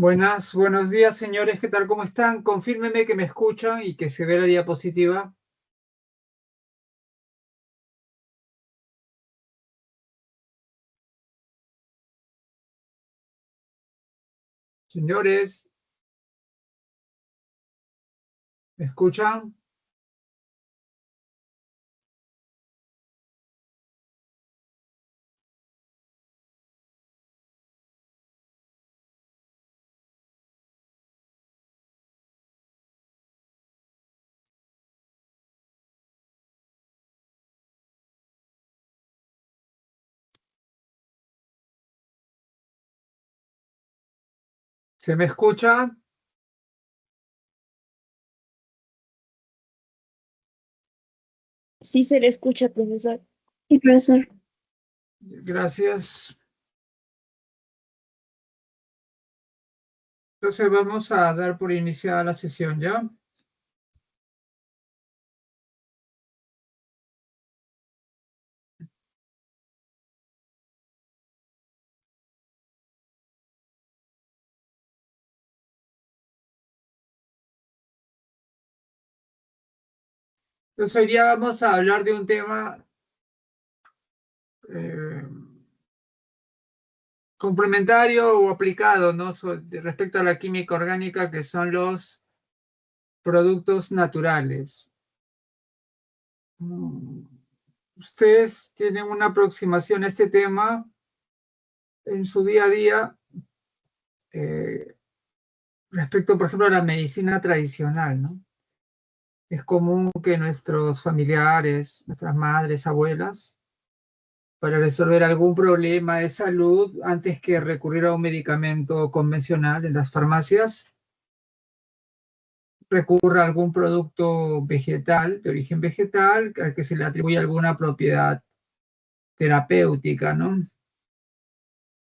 Buenos días, señores. ¿Qué tal? ¿Cómo están? Confírmenme que me escuchan y que se ve la diapositiva. Señores, ¿me escuchan? ¿Se me escucha? Sí se le escucha, profesor. Sí, profesor. Gracias. Entonces vamos a dar por iniciada la sesión, ¿ya? Entonces hoy día vamos a hablar de un tema eh, complementario o aplicado, ¿no? Respecto a la química orgánica, que son los productos naturales. ¿Ustedes tienen una aproximación a este tema en su día a día? Respecto, por ejemplo, a la medicina tradicional, ¿no? Es común que nuestros familiares, nuestras madres, abuelas, para resolver algún problema de salud, antes que recurrir a un medicamento convencional en las farmacias, recurra a algún producto vegetal, de origen vegetal, al que se le atribuye alguna propiedad terapéutica, ¿no?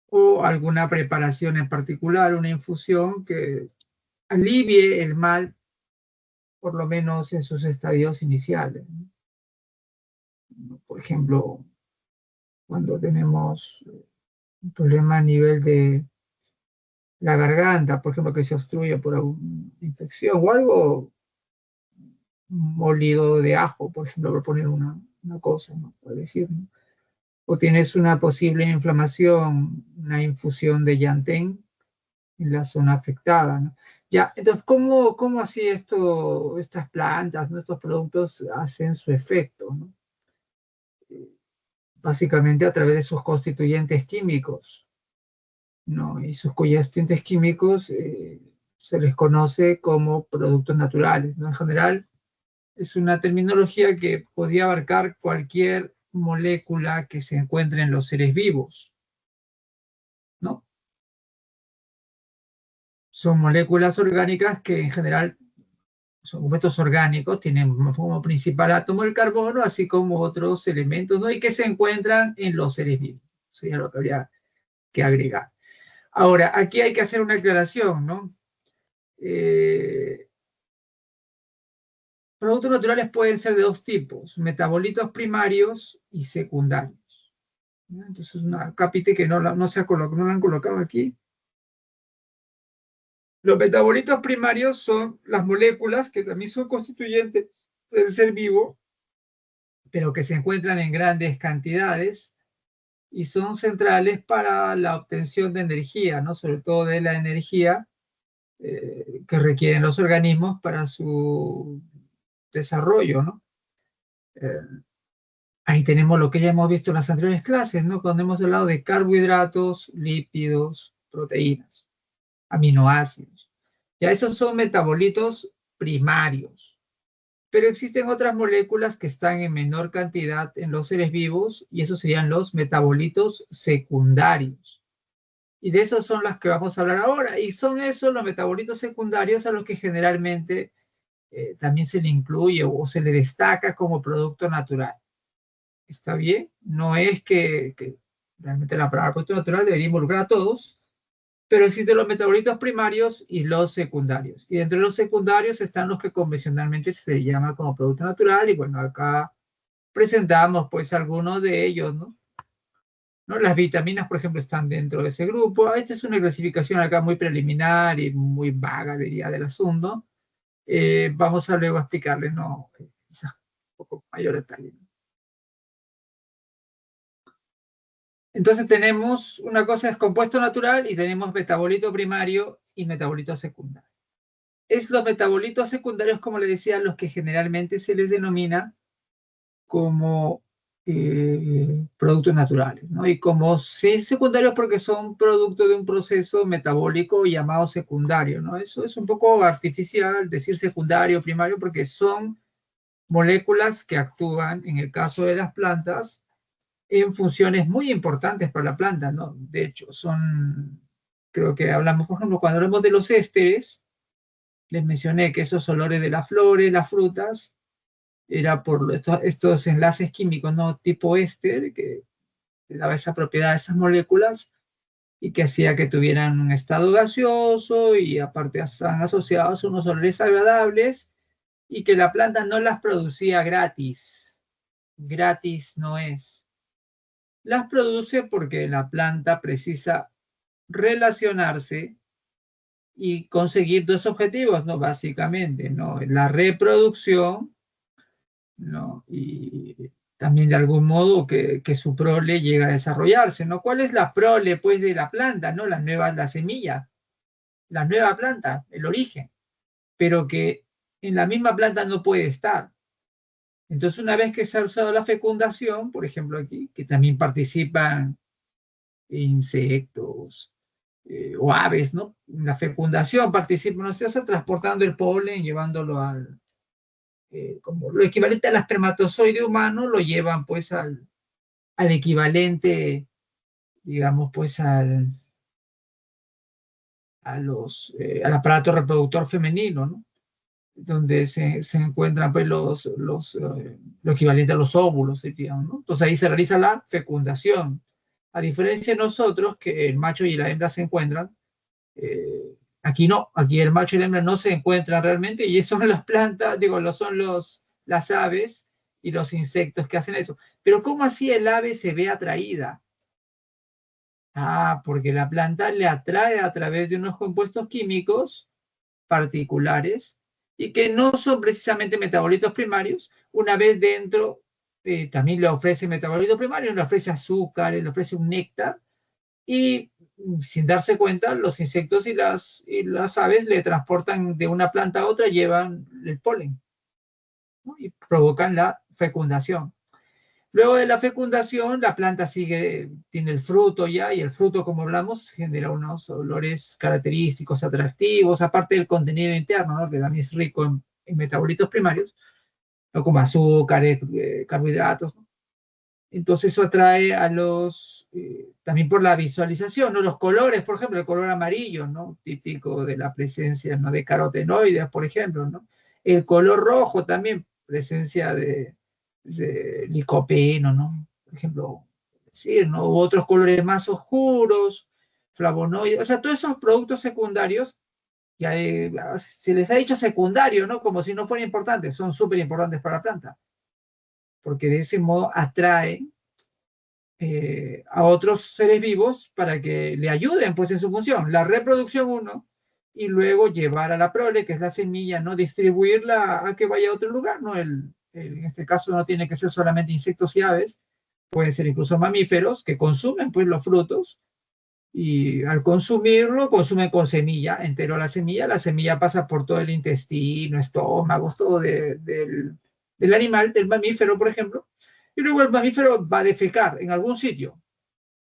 O alguna preparación en particular, una infusión que alivie el mal, por lo menos en sus estadios iniciales, ¿no? Por ejemplo, cuando tenemos un problema a nivel de la garganta, por ejemplo, que se obstruye por alguna infección o algo, molido de ajo, por ejemplo, por poner una cosa, ¿no? Por decir, ¿no? O tienes una posible inflamación, una infusión de llantén en la zona afectada, ¿no? Ya, entonces, ¿cómo así estas plantas, ¿no? Estos productos hacen su efecto, ¿no? Básicamente a través de sus constituyentes químicos, ¿no? Y sus constituyentes químicos se les conoce como productos naturales, ¿no? En general, es una terminología que podría abarcar cualquier molécula que se encuentre en los seres vivos, ¿no? Son moléculas orgánicas que en general son compuestos orgánicos, tienen como principal átomo el carbono, así como otros elementos, ¿no? Y que se encuentran en los seres vivos. Sería lo que habría que agregar. Ahora, aquí hay que hacer una aclaración, ¿no? Productos naturales pueden ser de dos tipos: metabolitos primarios y secundarios, ¿no? Entonces, una capite que no se ha no la han colocado aquí. Los metabolitos primarios son las moléculas que también son constituyentes del ser vivo, pero que se encuentran en grandes cantidades y son centrales para la obtención de energía, ¿no? Sobre todo de la energía que requieren los organismos para su desarrollo, ¿no? Eh, Ahí tenemos lo que ya hemos visto en las anteriores clases, ¿no? Cuando hemos hablado de carbohidratos, lípidos, proteínas, aminoácidos. Ya esos son metabolitos primarios. Pero existen otras moléculas que están en menor cantidad en los seres vivos y esos serían los metabolitos secundarios. Y de esos son las que vamos a hablar ahora. Y son esos los metabolitos secundarios a los que generalmente también se le incluye o se le destaca como producto natural. ¿Está bien? No es que realmente la palabra producto natural debería involucrar a todos, pero existen los metabolitos primarios y los secundarios. Y entre los secundarios están los que convencionalmente se llaman como producto natural, y bueno, acá presentamos pues algunos de ellos, ¿no? ¿no? Las vitaminas, por ejemplo, están dentro de ese grupo. Esta es una clasificación acá muy preliminar y muy vaga, diría, del asunto. Vamos a luego explicarles, ¿no? Quizás un poco mayor detalle. Entonces tenemos una cosa es compuesto natural y tenemos metabolito primario y metabolito secundario. Es los metabolitos secundarios, como le decía, los que generalmente se les denomina como productos naturales, ¿no? Y como sí secundarios porque son producto de un proceso metabólico llamado secundario, ¿no? Eso es un poco artificial decir secundario, primario, porque son moléculas que actúan, en el caso de las plantas, en funciones muy importantes para la planta, ¿no? De hecho, son, creo que hablamos, por ejemplo, cuando hablamos de los ésteres, les mencioné que esos olores de las flores, las frutas, era por estos enlaces químicos, ¿no? Tipo éster, que le daba esa propiedad a esas moléculas y que hacía que tuvieran un estado gaseoso y aparte están asociados a unos olores agradables y que la planta no las producía gratis. Gratis no es. Las produce porque la planta precisa relacionarse y conseguir dos objetivos, ¿no? Básicamente, ¿no? La reproducción, ¿no? Y también de algún modo que su prole llegue a desarrollarse, ¿no? ¿Cuál es la prole, pues, de la planta, ¿no? La semilla, la nueva planta, el origen, pero que en la misma planta no puede estar. Entonces, una vez que se ha usado la fecundación, por ejemplo aquí, que también participan insectos o aves, ¿no? En la fecundación participan, ¿no? Se hace transportando el polen, llevándolo al, como lo equivalente al espermatozoide humano, lo llevan pues al equivalente, digamos, pues al aparato reproductor femenino, ¿no? Donde se encuentran pues lo equivalente a los óvulos, digamos, ¿no? Entonces ahí se realiza la fecundación. A diferencia de nosotros, que el macho y la hembra se encuentran, aquí no, aquí el macho y la hembra no se encuentran realmente y son las plantas, digo, las aves y los insectos que hacen eso. Pero ¿cómo así el ave se ve atraída? Ah, porque la planta le atrae a través de unos compuestos químicos particulares y que no son precisamente metabolitos primarios. Una vez dentro, también le ofrece metabolitos primarios, le ofrece azúcar, le ofrece un néctar y sin darse cuenta, los insectos y las aves le transportan de una planta a otra, llevan el polen, ¿no? Y provocan la fecundación. Luego de la fecundación, la planta tiene el fruto ya, y el fruto, como hablamos, genera unos olores característicos, atractivos, aparte del contenido interno, ¿no? Que también es rico en metabolitos primarios, ¿no? Como azúcares, carbohidratos, ¿no? Entonces eso atrae también por la visualización, ¿no? Los colores, por ejemplo, el color amarillo, ¿no? Típico de la presencia, ¿no? De carotenoides, por ejemplo, ¿no? El color rojo también, presencia de licopeno, ¿no? Por ejemplo, sí, ¿no? U otros colores más oscuros, flavonoides, o sea, todos esos productos secundarios, ya, se les ha dicho secundario, ¿no? Como si no fueran importantes, son súper importantes para la planta, porque de ese modo atraen a otros seres vivos para que le ayuden pues en su función, la reproducción uno, y luego llevar a la prole, que es la semilla, no distribuirla a que vaya a otro lugar, ¿no? En este caso no tiene que ser solamente insectos y aves, pueden ser incluso mamíferos que consumen pues los frutos y al consumirlo, consumen con semilla, entero la semilla pasa por todo el intestino, estómago, todo del animal, del mamífero, por ejemplo, y luego el mamífero va a defecar en algún sitio.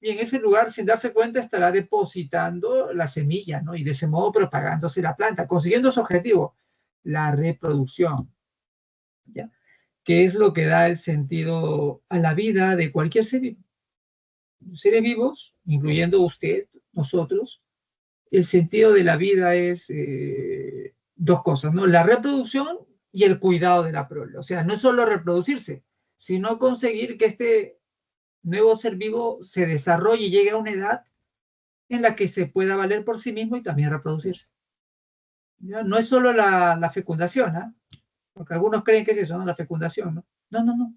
Y en ese lugar, sin darse cuenta, estará depositando la semilla, ¿no? Y de ese modo propagándose la planta, consiguiendo su objetivo, la reproducción, ¿ya? Que es lo que da el sentido a la vida de cualquier ser vivo. Seres vivos, incluyendo usted, nosotros, el sentido de la vida es dos cosas, ¿no? La reproducción y el cuidado de la prole. O sea, no es solo reproducirse, sino conseguir que este nuevo ser vivo se desarrolle y llegue a una edad en la que se pueda valer por sí mismo y también reproducirse. ¿Ya? No es solo la fecundación, ¿eh? Porque algunos creen que es eso, ¿no? La fecundación, ¿no? No, no, no.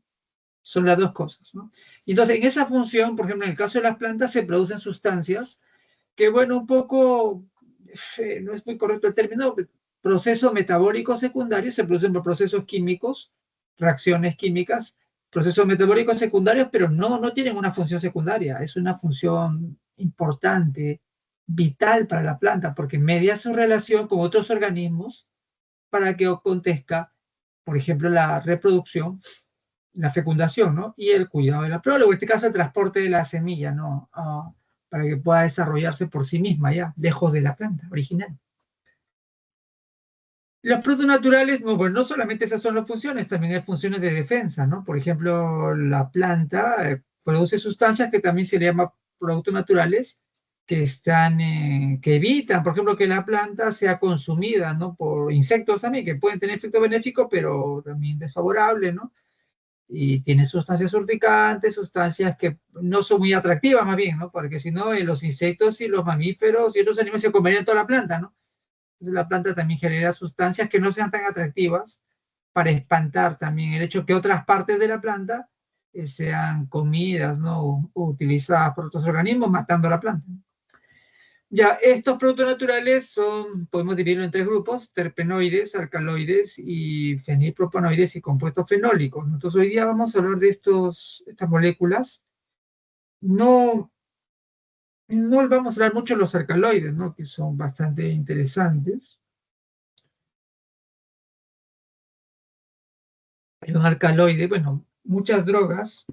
Son las dos cosas, ¿no? Y entonces, en esa función, por ejemplo, en el caso de las plantas, se producen sustancias que, bueno, un poco, no es muy correcto el término, procesos metabólicos secundarios se producen por procesos químicos, reacciones químicas, procesos metabólicos secundarios, pero no tienen una función secundaria, es una función importante, vital para la planta, porque media su relación con otros organismos para que acontezca, por ejemplo, la reproducción, la fecundación, ¿no? Y el cuidado de la prole, o en este caso el transporte de la semilla, ¿no? Para que pueda desarrollarse por sí misma ya, lejos de la planta original. Los productos naturales, no, bueno, no solamente esas son las funciones, también hay funciones de defensa, ¿no? Por ejemplo, la planta produce sustancias que también se le llama productos naturales, que evitan, por ejemplo, que la planta sea consumida, ¿no? Por insectos también, que pueden tener efecto benéfico, pero también desfavorable, ¿no? Y tiene sustancias urticantes, sustancias que no son muy atractivas más bien, ¿no? Porque si no, los insectos y los mamíferos y otros animales se comerían toda la planta, ¿no? Entonces la planta también genera sustancias que no sean tan atractivas para espantar también el hecho que otras partes de la planta sean comidas, ¿no? O utilizadas por otros organismos, matando a la planta. Ya, estos productos naturales podemos dividirlo en tres grupos: terpenoides, alcaloides y fenilpropanoides y compuestos fenólicos. Entonces hoy día vamos a hablar de estas moléculas. No, no vamos a hablar mucho de los alcaloides, ¿no? Que son bastante interesantes. Hay un alcaloide, bueno, muchas drogas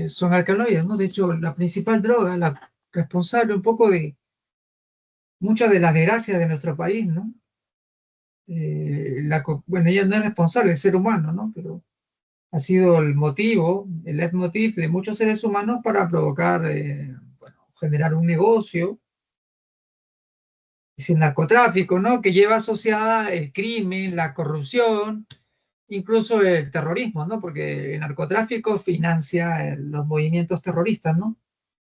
son alcaloides, ¿no? De hecho, la principal droga, la responsable un poco de muchas de las desgracias de nuestro país, ¿no? Bueno, ella no es responsable, el ser humano, ¿no? Pero ha sido el motivo, el leitmotiv de muchos seres humanos para provocar, bueno, generar un negocio. Es el narcotráfico, ¿no? Que lleva asociada el crimen, la corrupción, incluso el terrorismo, ¿no? Porque el narcotráfico financia los movimientos terroristas, ¿no?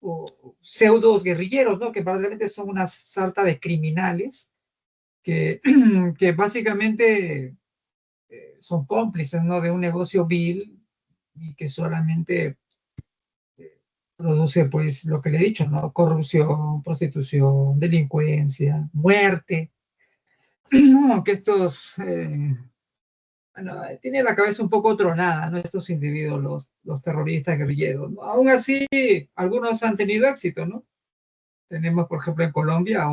O pseudos guerrilleros, ¿no? Que probablemente son una sarta de criminales que, que básicamente son cómplices, ¿no? De un negocio vil y que solamente produce, pues, lo que le he dicho, ¿no? Corrupción, prostitución, delincuencia, muerte. No, que bueno, tienen la cabeza un poco tronada, ¿no? Estos individuos, los terroristas guerrilleros, ¿no? Aún así, algunos han tenido éxito, ¿no? Tenemos, por ejemplo, en Colombia,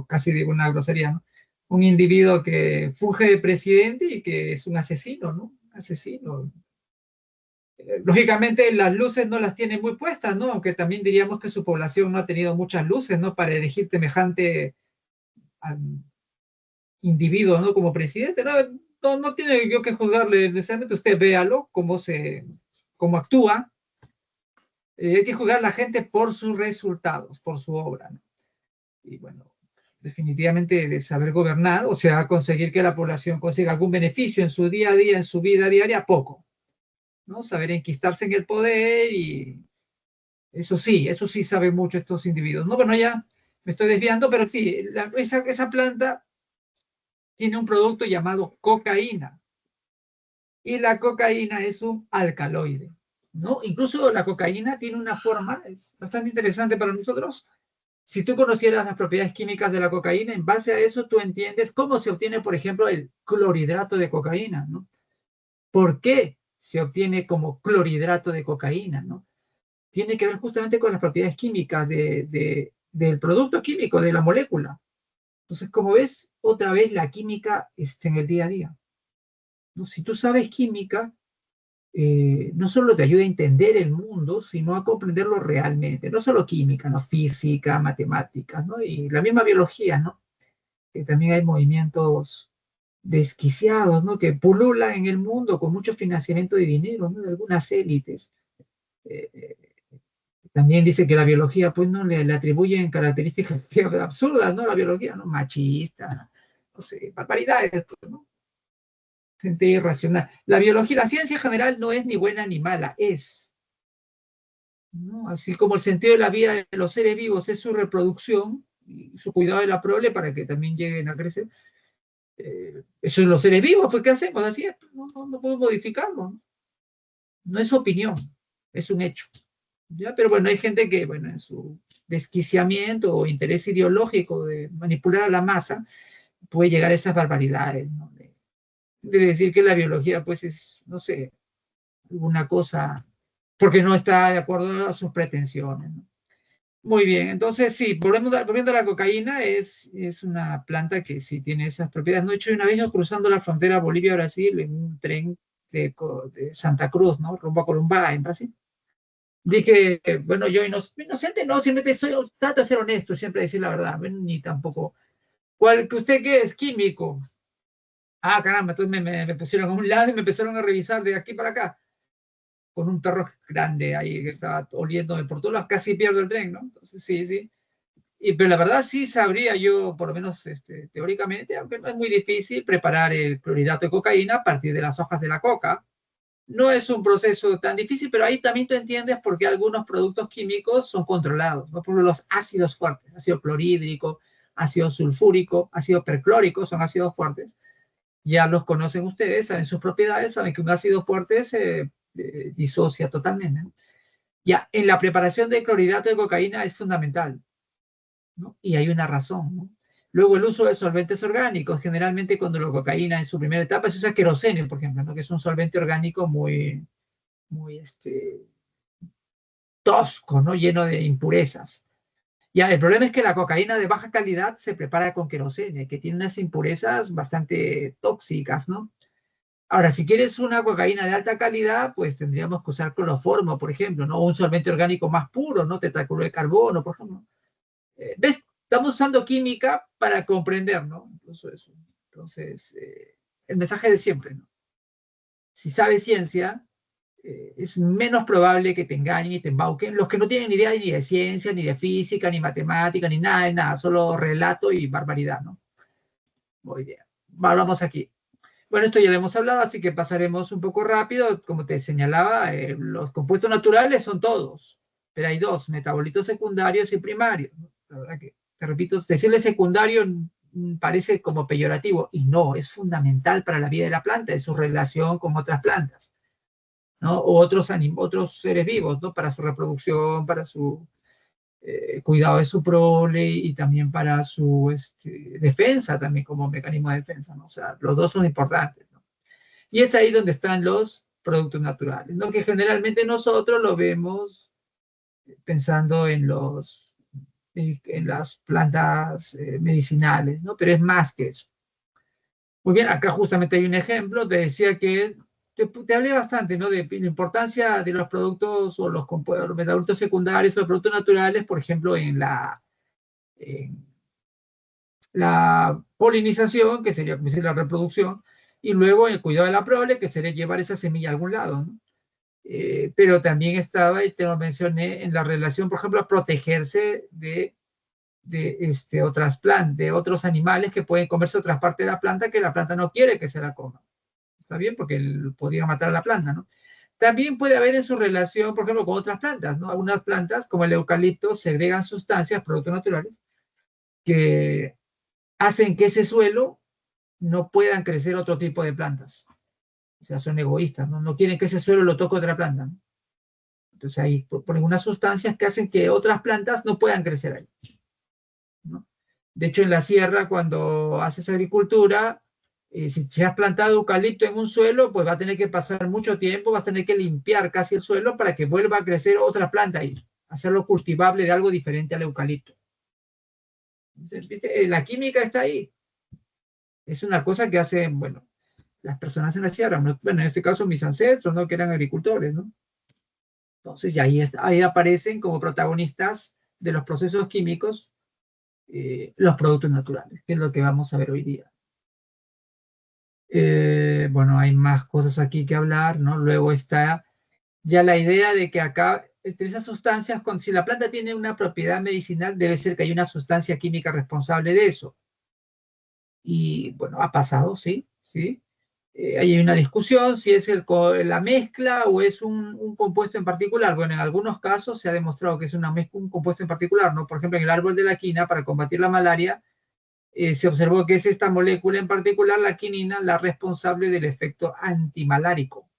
casi digo una grosería, ¿no? Un individuo que funge de presidente y que es un asesino, ¿no? Asesino. Lógicamente, las luces no las tiene muy puestas, ¿no? Aunque también diríamos que su población no ha tenido muchas luces, ¿no? Para elegir semejante individuo, ¿no? Como presidente, ¿no? No tiene yo que juzgarle necesariamente, usted véalo, cómo actúa. Hay que juzgar a la gente por sus resultados, por su obra, ¿no? Y bueno, definitivamente de saber gobernar, o sea, conseguir que la población consiga algún beneficio en su día a día, en su vida diaria, poco, ¿no? Saber enquistarse en el poder y eso sí saben mucho estos individuos, ¿no? Bueno, ya me estoy desviando, pero sí, esa planta tiene un producto llamado cocaína. Y la cocaína es un alcaloide, ¿no? Incluso la cocaína tiene una forma, es bastante interesante para nosotros. Si tú conocieras las propiedades químicas de la cocaína, en base a eso tú entiendes cómo se obtiene, por ejemplo, el clorhidrato de cocaína, ¿no? ¿Por qué se obtiene como clorhidrato de cocaína, ¿no? Tiene que ver justamente con las propiedades químicas del producto químico, de la molécula. Entonces, como ves, otra vez la química está en el día a día, ¿no? Si tú sabes química, no solo te ayuda a entender el mundo, sino a comprenderlo realmente. No solo química, ¿no? Física, matemáticas, ¿no? Y la misma biología, ¿no? Que también hay movimientos desquiciados, ¿no? Que pululan en el mundo con mucho financiamiento de dinero, ¿no? De algunas élites. Eh, También dice que la biología, pues, no le atribuyen características absurdas, ¿no? La biología, ¿no? Machista, no sé, barbaridades, pues, ¿no? Gente irracional. La biología, la ciencia general no es ni buena ni mala, es, ¿no? Así como el sentido de la vida de los seres vivos es su reproducción y su cuidado de la prole para que también lleguen a crecer. Eso es los seres vivos, pues ¿qué hacemos? Así es, no podemos modificarlo, ¿no? No es opinión, es un hecho. ¿Ya? Pero bueno, hay gente que, bueno, en su desquiciamiento o interés ideológico de manipular a la masa, puede llegar a esas barbaridades, ¿no? De decir que la biología, pues, es, no sé, alguna cosa, porque no está de acuerdo a sus pretensiones, ¿no? Muy bien, entonces sí, volviendo a la cocaína, es una planta que sí tiene esas propiedades. No he hecho una vez yo cruzando la frontera Bolivia-Brasil en un tren de Santa Cruz, ¿no? Rumbo a Corumbá, en Brasil. Dije, bueno, yo inocente, no, simplemente trato de ser honesto, siempre decir la verdad, ni tampoco. ¿Que usted qué es? Químico. Ah, caramba, entonces me pusieron a un lado y me empezaron a revisar de aquí para acá, con un perro grande ahí que estaba oliéndome por todos lados, casi pierdo el tren, ¿no? Entonces, sí, sí. Pero la verdad sí sabría yo, por lo menos teóricamente, aunque no es muy difícil, preparar el clorhidrato de cocaína a partir de las hojas de la coca. No es un proceso tan difícil, pero ahí también tú entiendes por qué algunos productos químicos son controlados, ¿no? Por ejemplo, los ácidos fuertes, ácido clorhídrico, ácido sulfúrico, ácido perclórico, son ácidos fuertes. Ya los conocen ustedes, saben sus propiedades, saben que un ácido fuerte se disocia totalmente, ¿no? Ya, en la preparación de clorhidrato de cocaína es fundamental, ¿no? Y hay una razón, ¿no? Luego el uso de solventes orgánicos, generalmente cuando la cocaína en su primera etapa se usa queroseno, por ejemplo, ¿no? Que es un solvente orgánico muy tosco, ¿no? Lleno de impurezas. Ya, el problema es que la cocaína de baja calidad se prepara con queroseno, que tiene unas impurezas bastante tóxicas, ¿no? Ahora, si quieres una cocaína de alta calidad, pues tendríamos que usar cloroformo, por ejemplo, ¿no? Un solvente orgánico más puro, ¿no? Tetracloruro de carbono, por ejemplo. ¿Ves? Estamos usando química para comprender, ¿no? Incluso eso. Entonces, el mensaje de siempre, ¿no? Si sabes ciencia, es menos probable que te engañen y te embauquen los que no tienen ni idea ni de ciencia, ni de física, ni matemática, ni nada de nada, solo relato y barbaridad, ¿no? Muy bien. Hablamos aquí. Bueno, esto ya lo hemos hablado, así que pasaremos un poco rápido. Como te señalaba, los compuestos naturales son todos, pero hay dos, metabolitos secundarios y primarios, ¿no? La verdad que, te repito, decirle secundario parece como peyorativo, y no, es fundamental para la vida de la planta, en su relación con otras plantas, ¿no? O otros seres vivos, ¿no? Para su reproducción, para su cuidado de su prole y también para su defensa, también como mecanismo de defensa, ¿no? O sea, los dos son importantes, ¿no? Y es ahí donde están los productos naturales, ¿no? Que generalmente nosotros lo vemos pensando en las plantas medicinales, ¿no? Pero es más que eso. Muy bien, acá justamente hay un ejemplo, te decía que te hablé bastante, ¿no? De la importancia de los productos o los metabolitos secundarios o los productos naturales, por ejemplo, en la polinización, que sería como decir la reproducción, y luego el cuidado de la prole, que sería llevar esa semilla a algún lado, ¿no? Pero también estaba, y te lo mencioné, en la relación, por ejemplo, a protegerse de otros animales que pueden comerse otras partes de la planta que la planta no quiere que se la coma. ¿Está bien? Porque podría matar a la planta, ¿no? También puede haber en su relación, por ejemplo, con otras plantas, ¿no? Algunas plantas, como el eucalipto, segregan sustancias, productos naturales, que hacen que ese suelo no puedan crecer otro tipo de plantas. O sea, son egoístas, ¿no? No quieren que ese suelo lo toque otra planta, ¿no? Entonces ahí ponen unas sustancias que hacen que otras plantas no puedan crecer ahí, ¿no? De hecho, en la sierra, cuando haces agricultura, si has plantado eucalipto en un suelo, pues va a tener que pasar mucho tiempo, vas a tener que limpiar casi el suelo para que vuelva a crecer otra planta ahí, hacerlo cultivable de algo diferente al eucalipto. Entonces, ¿viste? La química está ahí. Es una cosa que hacen, bueno, las personas en la sierra, ¿no? Bueno, en este caso mis ancestros, ¿no? Que eran agricultores, ¿no? Entonces, y ahí aparecen como protagonistas de los procesos químicos los productos naturales, que es lo que vamos a ver hoy día. Bueno, hay más cosas aquí que hablar, ¿no? Luego está ya la idea de que acá, entre esas sustancias, si la planta tiene una propiedad medicinal, debe ser que hay una sustancia química responsable de eso. Y bueno, ha pasado, sí, sí. Ahí hay una discusión si es la mezcla o es un compuesto en particular. Bueno, en algunos casos se ha demostrado que es un compuesto en particular, ¿no? Por ejemplo, en el árbol de la quina, para combatir la malaria, se observó que es esta molécula en particular, la quinina, la responsable del efecto antimalárico.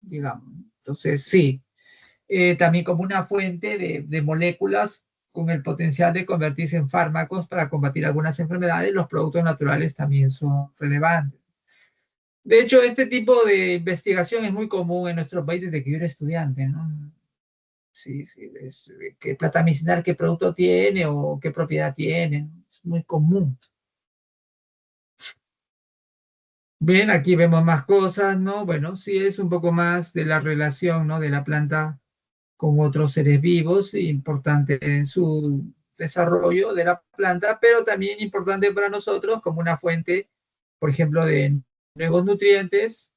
digamos. Entonces, sí, también como una fuente de moléculas con el potencial de convertirse en fármacos para combatir algunas enfermedades, los productos naturales también son relevantes. De hecho, este tipo de investigación es muy común en nuestro país desde que yo era estudiante, ¿no? Sí, sí, qué planta medicinal, qué producto tiene o qué propiedad tiene, ¿no? Es muy común. Bien, aquí vemos más cosas, ¿no? Bueno, sí es un poco más de la relación, ¿no? De la planta con otros seres vivos, importante en su desarrollo de la planta, pero también importante para nosotros como una fuente, por ejemplo, de nuevos nutrientes.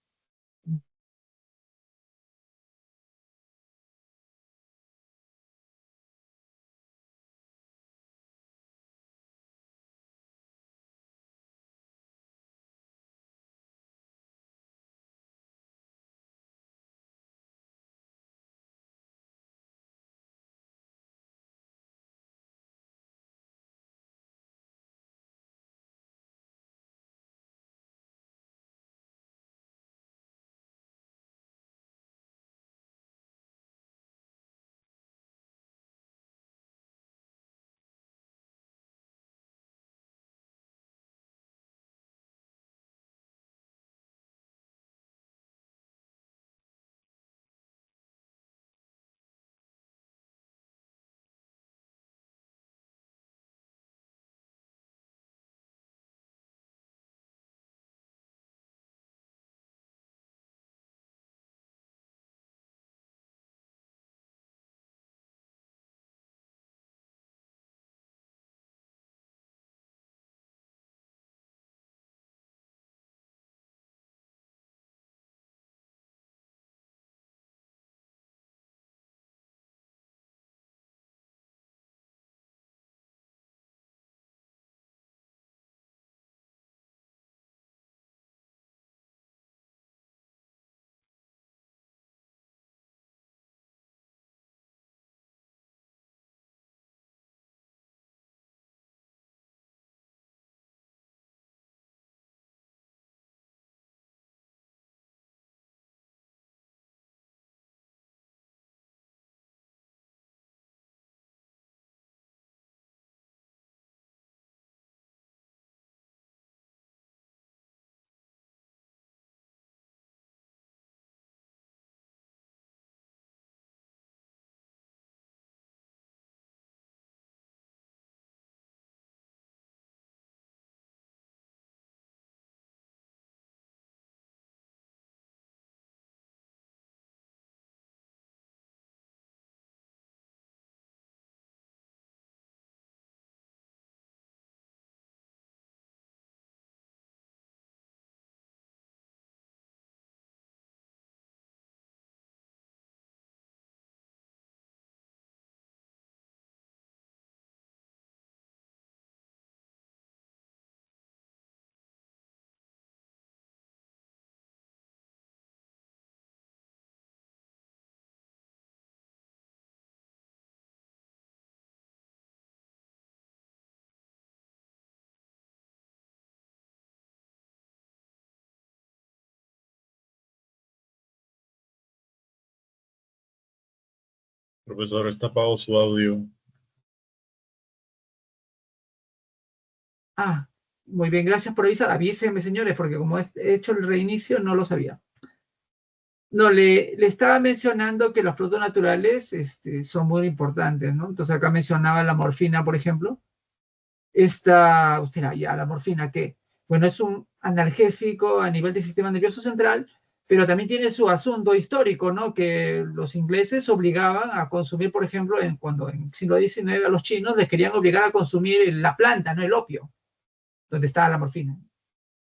Profesor, está apagado su audio. Ah, muy bien, gracias por avisar. Avísenme, señores, porque como he hecho el reinicio, no lo sabía. No, le estaba mencionando que los productos naturales son muy importantes, ¿no? Entonces acá mencionaba la morfina, por ejemplo. Usted dirá, ya, la morfina, que, bueno, es un analgésico a nivel del sistema nervioso central, pero también tiene su asunto histórico, ¿no? Que los ingleses obligaban a consumir, por ejemplo, cuando en el siglo XIX a los chinos les querían obligar a consumir la planta, no el opio, donde estaba la morfina.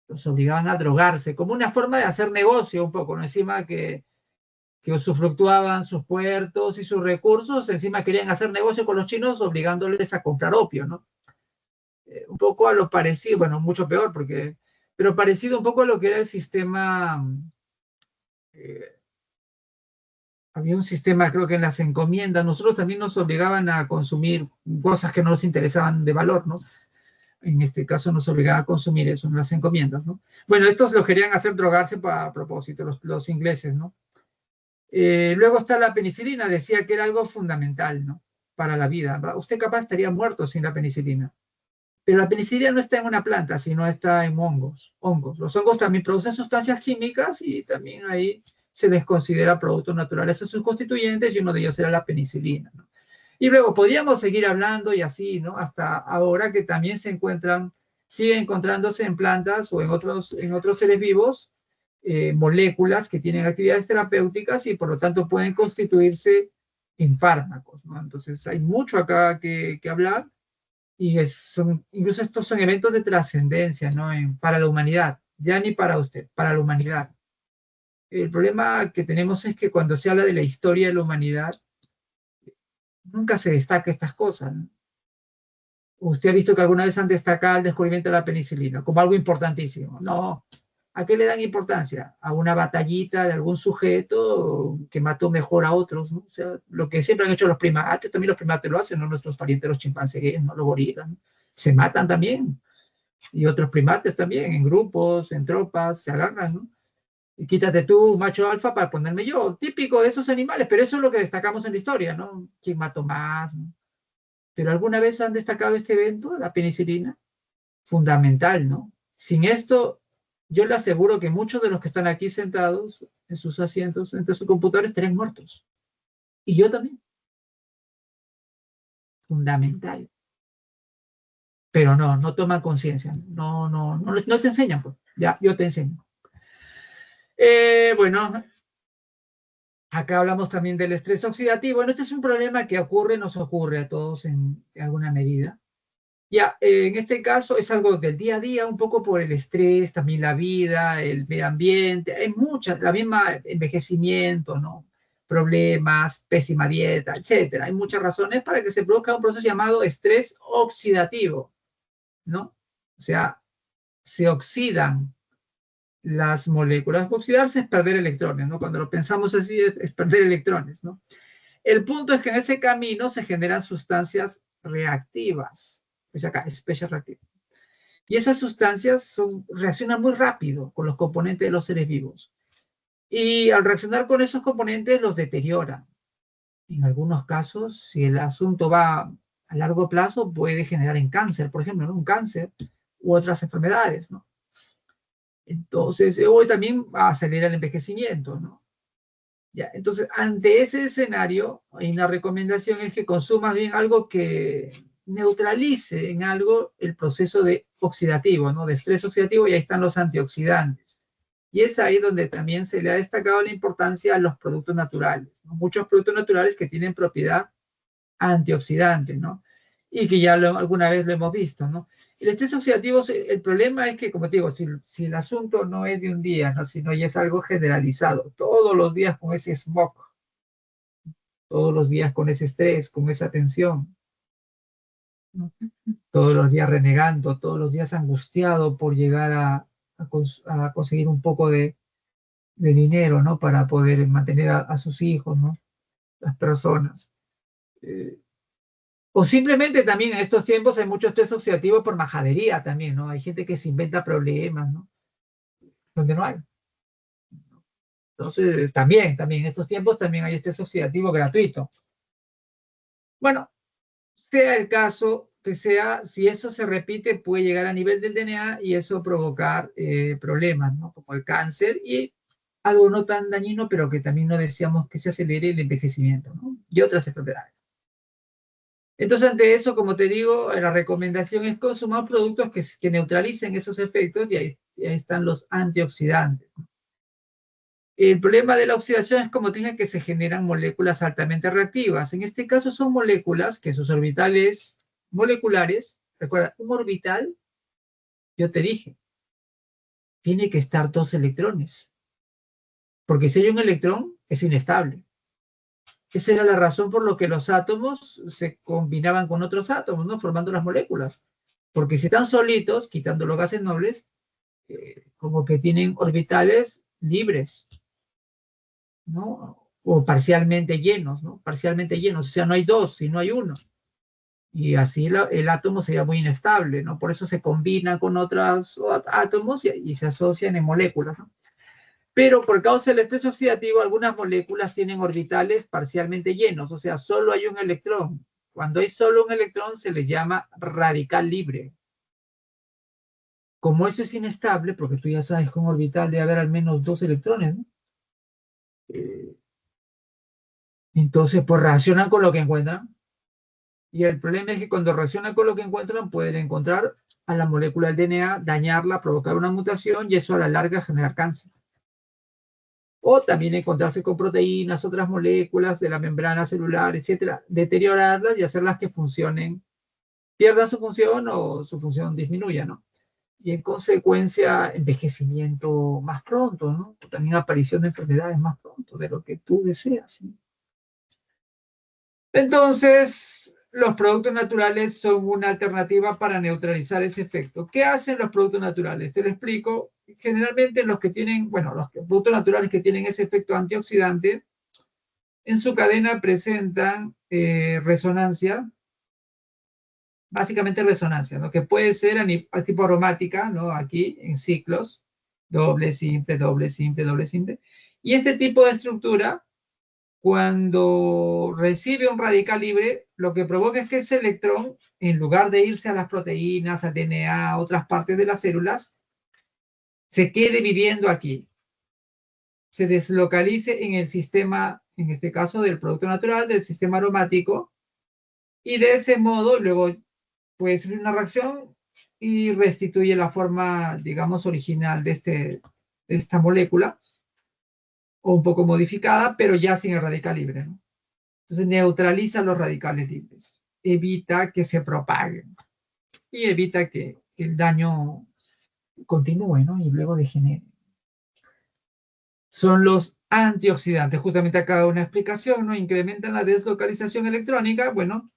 Los obligaban a drogarse, como una forma de hacer negocio un poco, ¿no? Encima que usufructuaban sus puertos y sus recursos, encima querían hacer negocio con los chinos obligándoles a comprar opio, ¿no? Un poco a lo parecido, bueno, mucho peor, pero parecido un poco a lo que era el sistema, eh, había un sistema, creo que en las encomiendas, nosotros también nos obligaban a consumir cosas que no nos interesaban de valor, ¿no? En este caso nos obligaban a consumir eso en las encomiendas, ¿no? Bueno, estos lo querían hacer drogarse a propósito, los ingleses, ¿no? Luego está la penicilina, decía que era algo fundamental, ¿no? Para la vida. Usted capaz estaría muerto sin la penicilina. Pero la penicilina no está en una planta, sino está en hongos. Los hongos también producen sustancias químicas y también ahí se les considera productos naturales a sus constituyentes y uno de ellos era la penicilina, ¿no? Y luego podríamos seguir hablando y así, ¿no? Hasta ahora que también siguen encontrándose en plantas o en otros seres vivos moléculas que tienen actividades terapéuticas y por lo tanto pueden constituirse en fármacos, ¿no? Entonces hay mucho acá que hablar y incluso estos son eventos de trascendencia, ¿no? Para la humanidad, ya ni para usted, para la humanidad. El problema que tenemos es que cuando se habla de la historia de la humanidad, nunca se destaca estas cosas, ¿no? Usted ha visto que alguna vez han destacado el descubrimiento de la penicilina como algo importantísimo. No. ¿A qué le dan importancia? A una batallita de algún sujeto que mató mejor a otros, ¿no? O sea, lo que siempre han hecho los primates, también los primates lo hacen, ¿no? Nuestros parientes, los chimpancés, ¿no? Los gorilas, ¿no? Se matan también. Y otros primates también, en grupos, en tropas, se agarran, ¿no? Y quítate tú, macho alfa, para ponerme yo. Típico de esos animales, pero eso es lo que destacamos en la historia, ¿no? ¿Quién mató más? ¿No? Pero alguna vez han destacado este evento, la penicilina, fundamental, ¿no? Sin esto, yo le aseguro que muchos de los que están aquí sentados en sus asientos, entre sus computadores, estarían muertos. Y yo también. Fundamental. Pero no toman conciencia. No les enseñan, pues. Ya, yo te enseño. Bueno, acá hablamos también del estrés oxidativo. Bueno, este es un problema que nos ocurre a todos en alguna medida. Ya, en este caso es algo del día a día, un poco por el estrés, también la vida, el medio ambiente, hay la misma envejecimiento, ¿no? Problemas, pésima dieta, etcétera. Hay muchas razones para que se produzca un proceso llamado estrés oxidativo, ¿no? O sea, se oxidan las moléculas. Oxidarse es perder electrones, ¿no? Cuando lo pensamos así es perder electrones, ¿no? El punto es que en ese camino se generan sustancias reactivas. Pues acá, especie reactiva. Y esas sustancias reaccionan muy rápido con los componentes de los seres vivos. Y al reaccionar con esos componentes los deterioran. En algunos casos, si el asunto va a largo plazo, puede generar en cáncer, por ejemplo, ¿no? Un cáncer u otras enfermedades, ¿no? Entonces, hoy también acelera el envejecimiento, ¿no? Ya, entonces, ante ese escenario, hay una recomendación es que consumas bien algo que neutralice en algo el proceso de oxidativo, ¿no? De estrés oxidativo, y ahí están los antioxidantes. Y es ahí donde también se le ha destacado la importancia a los productos naturales, ¿no? Muchos productos naturales que tienen propiedad antioxidante, ¿no? Y que ya alguna vez lo hemos visto, ¿no? El estrés oxidativo, el problema es que, como te digo, si el asunto no es de un día, ¿no? Sino ya es algo generalizado, todos los días con ese smog, todos los días con ese estrés, con esa tensión, ¿no? Todos los días renegando, todos los días angustiado por llegar a conseguir un poco de dinero, ¿no? Para poder mantener a sus hijos, ¿no? Las personas. O simplemente también en estos tiempos hay mucho estrés oxidativo por majadería también, ¿no? Hay gente que se inventa problemas, ¿no? Donde no hay. Entonces, también en estos tiempos también hay estrés oxidativo gratuito. Bueno, sea el caso que sea, si eso se repite, puede llegar a nivel del DNA y eso provocar problemas, ¿no? Como el cáncer y algo no tan dañino, pero que también no deseamos que se acelere el envejecimiento, ¿no? Y otras enfermedades. Entonces, ante eso, como te digo, la recomendación es consumir productos que neutralicen esos efectos y ahí están los antioxidantes. El problema de la oxidación es, como te dije, que se generan moléculas altamente reactivas. En este caso son moléculas que sus orbitales moleculares, recuerda, un orbital, yo te dije, tiene que estar 2 electrones. Porque si hay un electrón, es inestable. Esa era la razón por la que los átomos se combinaban con otros átomos, ¿no? Formando las moléculas. Porque si están solitos, quitando los gases nobles, como que tienen orbitales libres, ¿no? O parcialmente llenos, ¿no? Parcialmente llenos. O sea, no hay 2, sino hay 1. Y así el átomo sería muy inestable, ¿no? Por eso se combinan con otros átomos y se asocian en moléculas, ¿no? Pero por causa del estrés oxidativo, algunas moléculas tienen orbitales parcialmente llenos, o sea, solo hay un electrón. Cuando hay solo un electrón se les llama radical libre. Como eso es inestable, porque tú ya sabes que un orbital debe haber al menos 2 electrones, ¿no? Entonces, pues reaccionan con lo que encuentran. Y el problema es que cuando reaccionan con lo que encuentran, pueden encontrar a la molécula del DNA, dañarla, provocar una mutación y eso a la larga generar cáncer. O también encontrarse con proteínas, otras moléculas de la membrana celular, etcétera, deteriorarlas y hacerlas que funcionen, pierdan su función o su función disminuya, ¿no? Y en consecuencia, envejecimiento más pronto, ¿no? También aparición de enfermedades más pronto de lo que tú deseas, ¿no? Entonces, los productos naturales son una alternativa para neutralizar ese efecto. ¿Qué hacen los productos naturales? Te lo explico. Generalmente los que tienen, bueno, los productos naturales que tienen ese efecto antioxidante, en su cadena presentan resonancia, básicamente resonancia, ¿no? Que puede ser a tipo aromática, ¿no? Aquí en ciclos, doble, simple, doble, simple, doble, simple. Y este tipo de estructura, cuando recibe un radical libre, lo que provoca es que ese electrón, en lugar de irse a las proteínas, al DNA, a otras partes de las células, se quede viviendo aquí, se deslocalice en el sistema, en este caso del producto natural, del sistema aromático, y de ese modo luego puede sufrir una reacción y restituye la forma, digamos, original de esta molécula, o un poco modificada, pero ya sin el radical libre, ¿no? Entonces neutraliza los radicales libres, evita que se propaguen y evita que el daño continúe, ¿no? Y luego degenere. Son los antioxidantes. Justamente acá una explicación, ¿no? Incrementan la deslocalización electrónica. Bueno,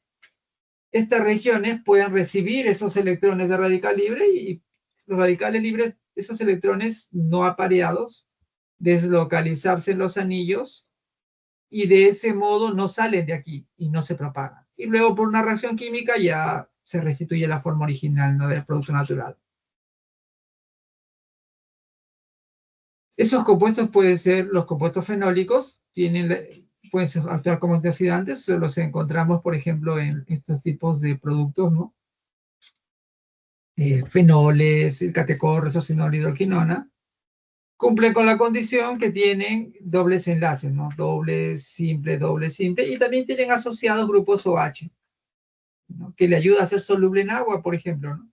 estas regiones pueden recibir esos electrones de radical libre y los radicales libres, esos electrones no apareados, deslocalizarse en los anillos y de ese modo no salen de aquí y no se propagan. Y luego por una reacción química ya se restituye la forma original, ¿no? Del producto natural. Esos compuestos pueden ser los compuestos fenólicos, pueden actuar como antioxidantes, los encontramos, por ejemplo, en estos tipos de productos, ¿no? Fenoles, el catecol, resocinol, hidroquinona, cumplen con la condición que tienen dobles enlaces, ¿no? Doble, simple, y también tienen asociados grupos OH, ¿no? Que le ayuda a ser soluble en agua, por ejemplo, ¿no?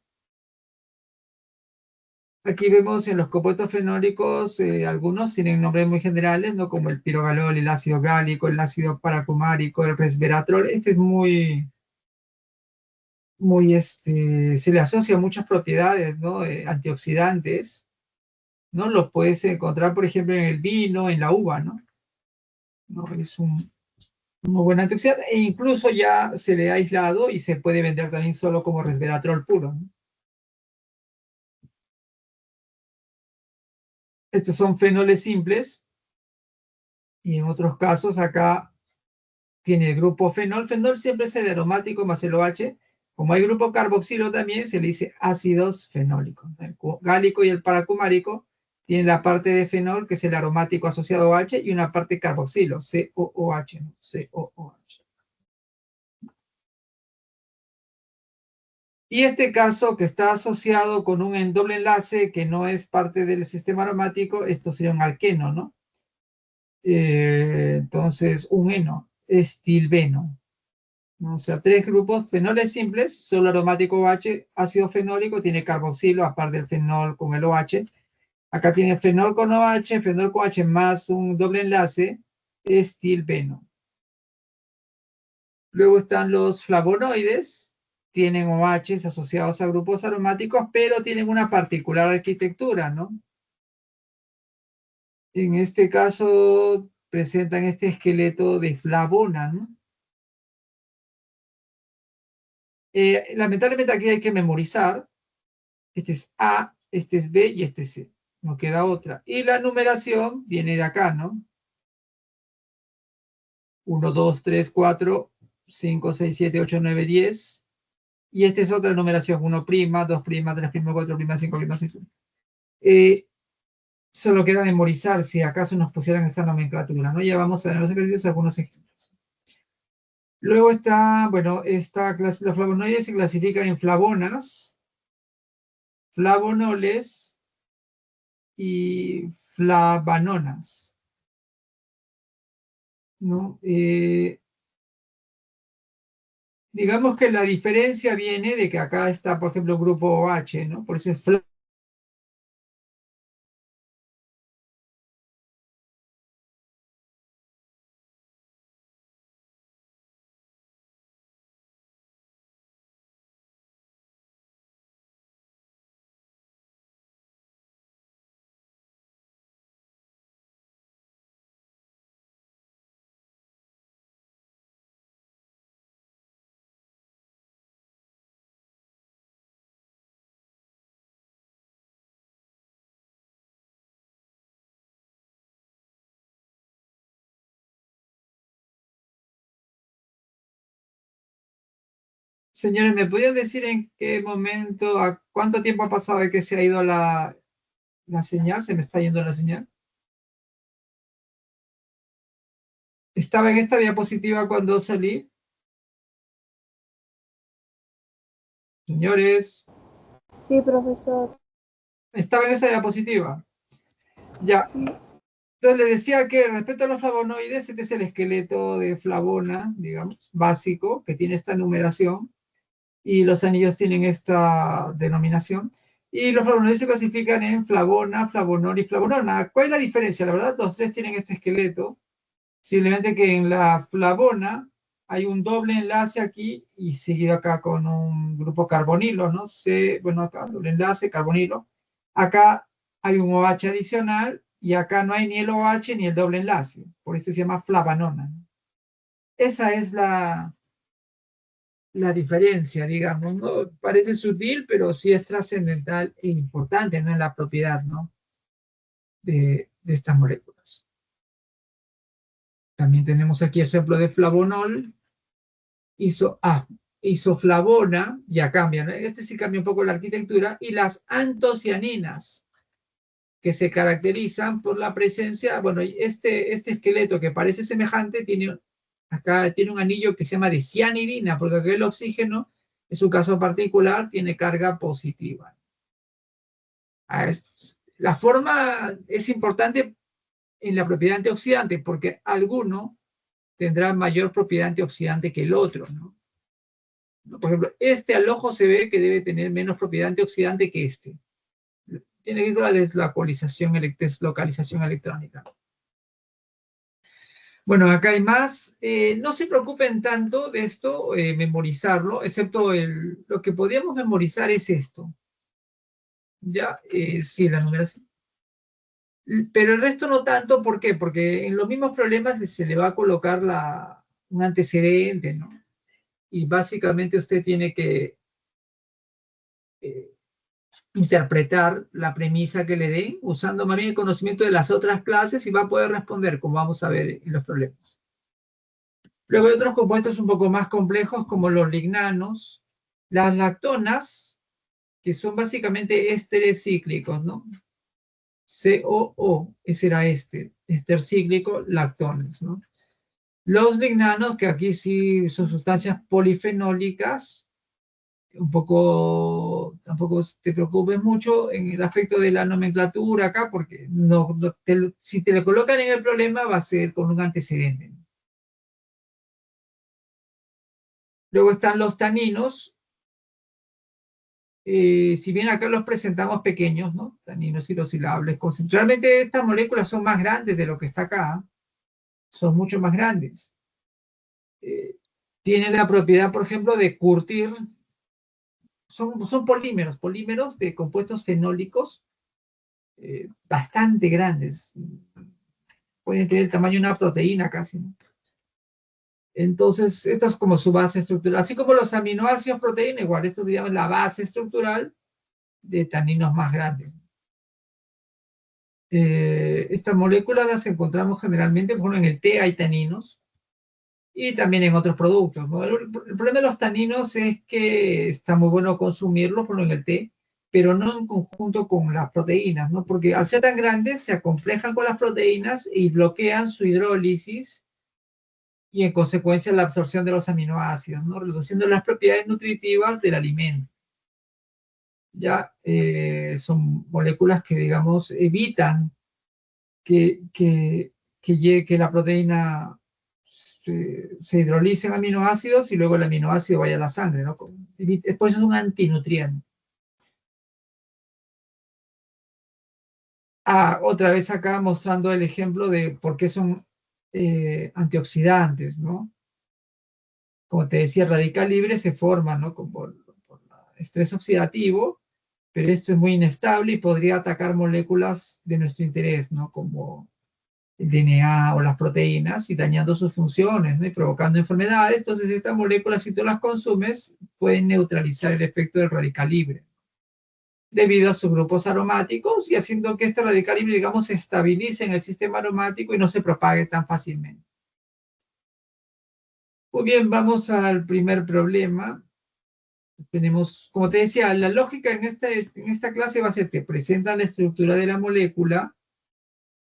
Aquí vemos en los compuestos fenólicos, algunos tienen nombres muy generales, ¿no? Como el pirogalol, el ácido gálico, el ácido paracumárico, el resveratrol. Este es se le asocia muchas propiedades, ¿no? Antioxidantes, ¿no? Los puedes encontrar, por ejemplo, en el vino, en la uva, ¿no? ¿No? Es un muy buen antioxidante e incluso ya se le ha aislado y se puede vender también solo como resveratrol puro, ¿no? Estos son fenoles simples y en otros casos acá tiene el grupo fenol. Fenol siempre es el aromático más el OH. Como hay grupo carboxilo también, se le dice ácidos fenólicos. El gálico y el paracumárico tienen la parte de fenol, que es el aromático asociado a OH, y una parte carboxilo, COOH, ¿no? COOH. Y este caso que está asociado con un doble enlace que no es parte del sistema aromático, esto sería un alqueno, ¿no? Entonces, un eno, estilbeno, ¿no? O sea, 3 grupos, fenoles simples, solo aromático OH, ácido fenólico, tiene carboxilo, aparte del fenol con el OH. Acá tiene fenol con OH, fenol con OH más un doble enlace, estilbeno. Luego están los flavonoides, tienen OHs asociados a grupos aromáticos, pero tienen una particular arquitectura, ¿no? En este caso presentan este esqueleto de flavona, ¿no? Lamentablemente aquí hay que memorizar. Este es A, este es B y este es C. No queda otra. Y la numeración viene de acá, ¿no? 1, 2, 3, 4, 5, 6, 7, 8, 9, 10. Y esta es otra numeración. 1', 2', 3', 4', 5', 6. Solo queda memorizar si acaso nos pusieran esta nomenclatura, ¿no? Ya vamos a ver en los ejercicios algunos ejemplos. Luego está, bueno, los flavonoides se clasifican en flavonas, flavonoles y flavanonas, ¿no? Digamos que la diferencia viene de que acá está, por ejemplo, grupo OH, ¿no? Por eso es Señores, ¿me podrían decir en qué momento, a cuánto tiempo ha pasado de que se ha ido la señal? ¿Se me está yendo la señal? ¿Estaba en esta diapositiva cuando salí? Señores, Sí, profesor. estaba en esa diapositiva. Ya, Sí. entonces le decía que respecto a los flavonoides, este es el esqueleto de flavona, digamos, básico, que tiene esta numeración, y los anillos tienen esta denominación. Y los flavonoides se clasifican en flavona, flavonol y flavonona. ¿Cuál es la diferencia? La verdad, los tres tienen este esqueleto, simplemente que en la flavona hay un doble enlace aquí y seguido acá con un grupo carbonilo, ¿no? Bueno, acá doble enlace, carbonilo. Acá hay un OH adicional y acá no hay ni el OH ni el doble enlace. Por esto se llama flavanona. Esa es la diferencia, digamos, ¿no? Parece sutil, pero sí es trascendental e importante, ¿no? En la propiedad, ¿no? De estas moléculas. También tenemos aquí el ejemplo de flavonol, isoflavona, ya cambia, ¿no? Este sí cambia un poco la arquitectura, y las antocianinas, que se caracterizan por la presencia, bueno, este esqueleto que parece semejante, acá tiene un anillo que se llama de cianidina, porque aquí el oxígeno, en su caso particular, tiene carga positiva. La forma es importante en la propiedad antioxidante, porque alguno tendrá mayor propiedad antioxidante que el otro, ¿no? Por ejemplo, este al ojo se ve que debe tener menos propiedad antioxidante que este. Tiene que ir con la deslocalización electrónica. Bueno, acá hay más. No se preocupen tanto de esto, memorizarlo, excepto lo que podríamos memorizar es esto. Ya, sí, la numeración. Pero el resto no tanto, ¿por qué? Porque en los mismos problemas se le va a colocar un antecedente, ¿no? Y básicamente usted tiene que eh, interpretar la premisa que le den usando más bien el conocimiento de las otras clases y va a poder responder, como vamos a ver en los problemas. Luego hay otros compuestos un poco más complejos como los lignanos, las lactonas, que son básicamente ésteres cíclicos, ¿no? COO, ese era éster cíclico, lactones, ¿no? Los lignanos, que aquí sí son sustancias polifenólicas, tampoco te preocupes mucho en el aspecto de la nomenclatura acá, porque si te lo colocan en el problema va a ser con un antecedente. Luego están los taninos, si bien acá los presentamos pequeños, ¿no? Taninos hidroxilables. Realmente estas moléculas son más grandes de lo que está acá, son mucho más grandes. Tienen la propiedad, por ejemplo, de curtir, son polímeros de compuestos fenólicos bastante grandes. Pueden tener el tamaño de una proteína casi, ¿no? Entonces, esto es como su base estructural. Así como los aminoácidos proteína, igual, esto se llama la base estructural de taninos más grandes. Estas moléculas las encontramos generalmente, por ejemplo, en el té hay taninos y también en otros productos, ¿no? El problema de los taninos es que está muy bueno consumirlos, por ejemplo, en el té, pero no en conjunto con las proteínas, ¿no? Porque al ser tan grandes se acomplejan con las proteínas y bloquean su hidrólisis y en consecuencia la absorción de los aminoácidos, ¿no? Reduciendo las propiedades nutritivas del alimento. Ya son moléculas que, digamos, evitan que la proteína se hidrolice en aminoácidos y luego el aminoácido vaya a la sangre, ¿no? Después es un antinutriente. Otra vez acá mostrando el ejemplo de por qué son antioxidantes, ¿no? Como te decía, el radical libre se forma, ¿no? Por estrés oxidativo, pero esto es muy inestable y podría atacar moléculas de nuestro interés, ¿no? Como el DNA o las proteínas y dañando sus funciones, ¿no? Y provocando enfermedades. Entonces, estas moléculas, si tú las consumes, pueden neutralizar el efecto del radical libre debido a sus grupos aromáticos y haciendo que este radical libre, digamos, se estabilice en el sistema aromático y no se propague tan fácilmente. Muy bien, vamos al primer problema. Tenemos, como te decía, la lógica en esta clase va a ser, te presentan la estructura de la molécula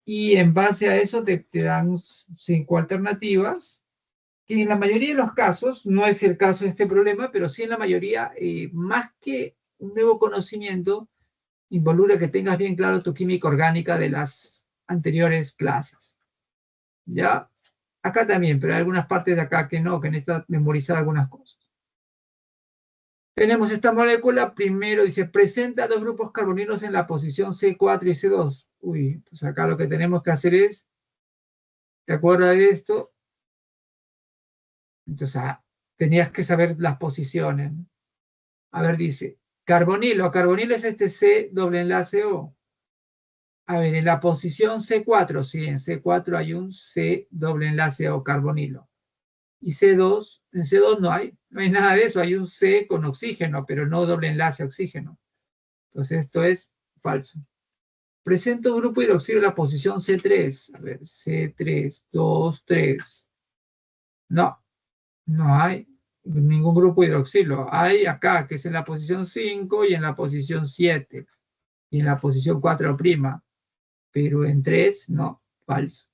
y en base a eso te dan 5 alternativas, que en la mayoría de los casos, no es el caso de este problema, pero sí en la mayoría, más que un nuevo conocimiento, involucra que tengas bien claro tu química orgánica de las anteriores clases. ¿Ya? Acá también, pero hay algunas partes de acá que no, que necesitas memorizar algunas cosas. Tenemos esta molécula, primero dice, presenta dos grupos carbonilos en la posición C4 y C2. Uy, pues acá lo que tenemos que hacer es, ¿te acuerdas de esto? Entonces, tenías que saber las posiciones. A ver, dice, carbonilo, carbonilo es este C doble enlace O. A ver, en la posición C4, sí, en C4 hay un C doble enlace O, carbonilo. Y C2, en C2 no hay nada de eso, hay un C con oxígeno, pero no doble enlace oxígeno. Entonces esto es falso. Presenta un grupo hidroxilo en la posición C3. A ver, C3, 2, 3. No, no hay ningún grupo hidroxilo. Hay acá, que es en la posición 5 y en la posición 7 y en la posición 4', pero en 3 no, falso.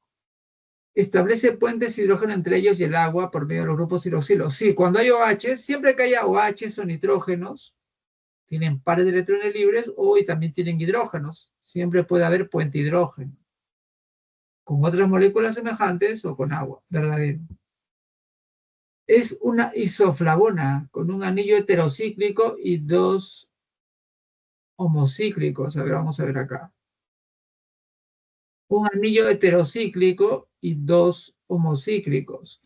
Establece puentes de hidrógeno entre ellos y el agua por medio de los grupos hidroxilo. Sí, cuando hay OH, siempre que haya OH o nitrógenos, tienen pares de electrones libres o y también tienen hidrógenos. Siempre puede haber puente hidrógeno con otras moléculas semejantes o con agua, verdadero. Es una isoflavona con un anillo heterocíclico y dos homocíclicos. A ver, vamos a ver acá. Un anillo heterocíclico y dos homocíclicos.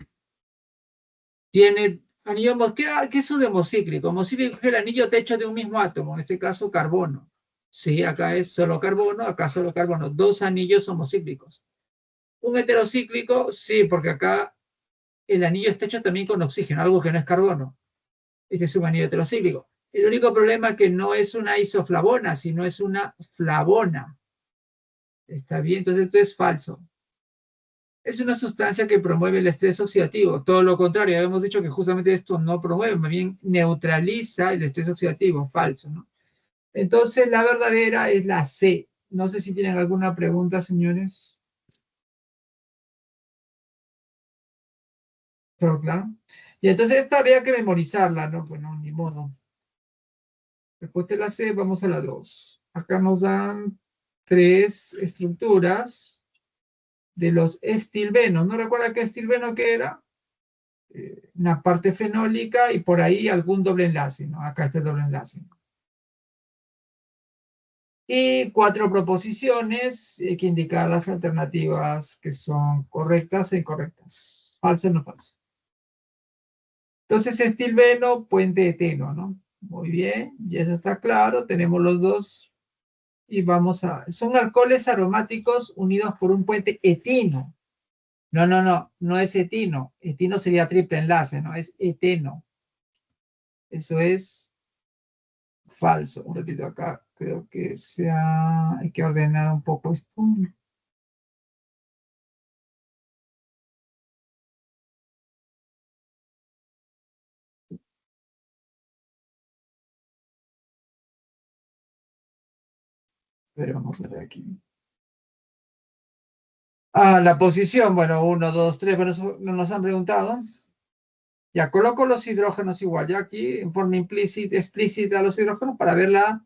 Tiene anillo, ¿qué es un homocíclico? Homocíclico es el anillo techo de un mismo átomo, en este caso carbono. Sí, acá es solo carbono, acá solo carbono. Dos anillos homocíclicos. Un heterocíclico, sí, porque acá el anillo está hecho también con oxígeno, algo que no es carbono. Este es un anillo heterocíclico. El único problema es que no es una isoflavona, sino es una flavona. ¿Está bien? Entonces esto es falso. Es una sustancia que promueve el estrés oxidativo. Todo lo contrario, habíamos dicho que justamente esto no promueve, más bien neutraliza el estrés oxidativo. Falso, ¿no? Entonces la verdadera es la C. No sé si tienen alguna pregunta, señores. ¿Pero claro? Y entonces esta había que memorizarla, ¿no? Pues no, ni modo. Después de la C, vamos a la 2. Acá nos dan 3 estructuras de los estilbenos. ¿No recuerda qué estilbeno que era? Una parte fenólica y por ahí algún doble enlace, ¿no? Acá está el doble enlace. Y 4 proposiciones que indican las alternativas que son correctas o incorrectas. Falso o no falso. Entonces, estilbeno, puente eteno, ¿no? Muy bien, y eso está claro. Tenemos los dos. Y vamos a... Son alcoholes aromáticos unidos por un puente etino. No es etino. Etino sería triple enlace, ¿no? Es eteno. Eso es falso. Un ratito acá. Creo que hay que ordenar un poco esto. Pero vamos a ver aquí. Ah, la posición, bueno, 1, 2, 3, bueno, eso no nos han preguntado. Ya coloco los hidrógenos igual, ya aquí en forma explícita los hidrógenos para ver la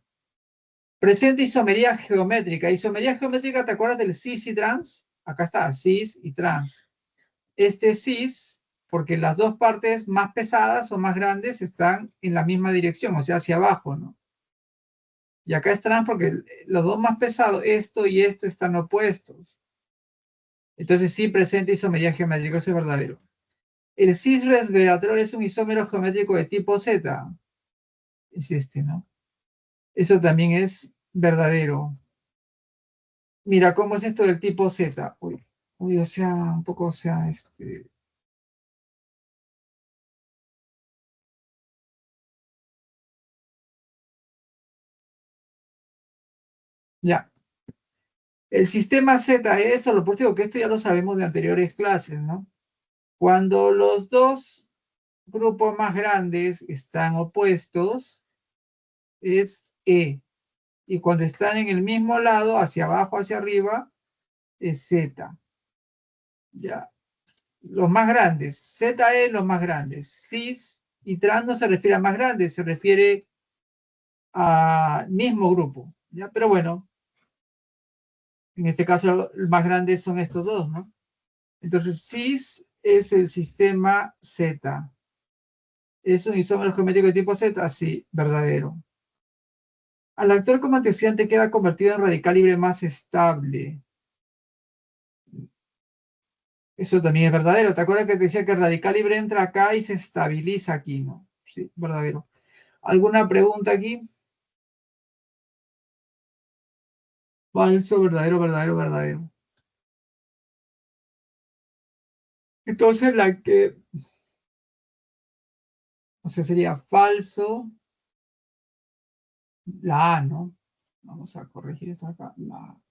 presente isomería geométrica. Isomería geométrica, ¿te acuerdas del cis y trans? Acá está, cis y trans. Este cis, porque las dos partes más pesadas o más grandes están en la misma dirección, o sea, hacia abajo, ¿no? Y acá es trans porque los dos más pesados, esto y esto, están opuestos. Entonces sí presenta isomería geométrica, eso es verdadero. El cis resveratrol es un isómero geométrico de tipo Z. Es este, ¿no? Eso también es verdadero. Mira, ¿cómo es esto del tipo Z? Uy, uy, o sea, un poco, o sea, ya. El sistema Z, esto lo por digo que esto ya lo sabemos de anteriores clases, ¿no? Cuando los dos grupos más grandes están opuestos, es E. Y cuando están en el mismo lado, hacia abajo, hacia arriba, es Z. Ya. Los más grandes. ZE, los más grandes. Cis y trans no se refiere a más grandes, se refiere al mismo grupo. ¿Ya? Pero bueno, en este caso, los más grandes son estos dos, ¿no? Entonces, cis es el sistema Z. ¿Es un isómero geométrico de tipo Z? Sí, verdadero. Al actuar como antioxidante queda convertido en radical libre más estable. Eso también es verdadero. ¿Te acuerdas que te decía que el radical libre entra acá y se estabiliza aquí, ¿no? Sí, verdadero. ¿Alguna pregunta aquí? Falso, verdadero, verdadero, verdadero. Entonces la que, o sea, sería falso, la A, ¿no? Vamos a corregir esto acá. La A.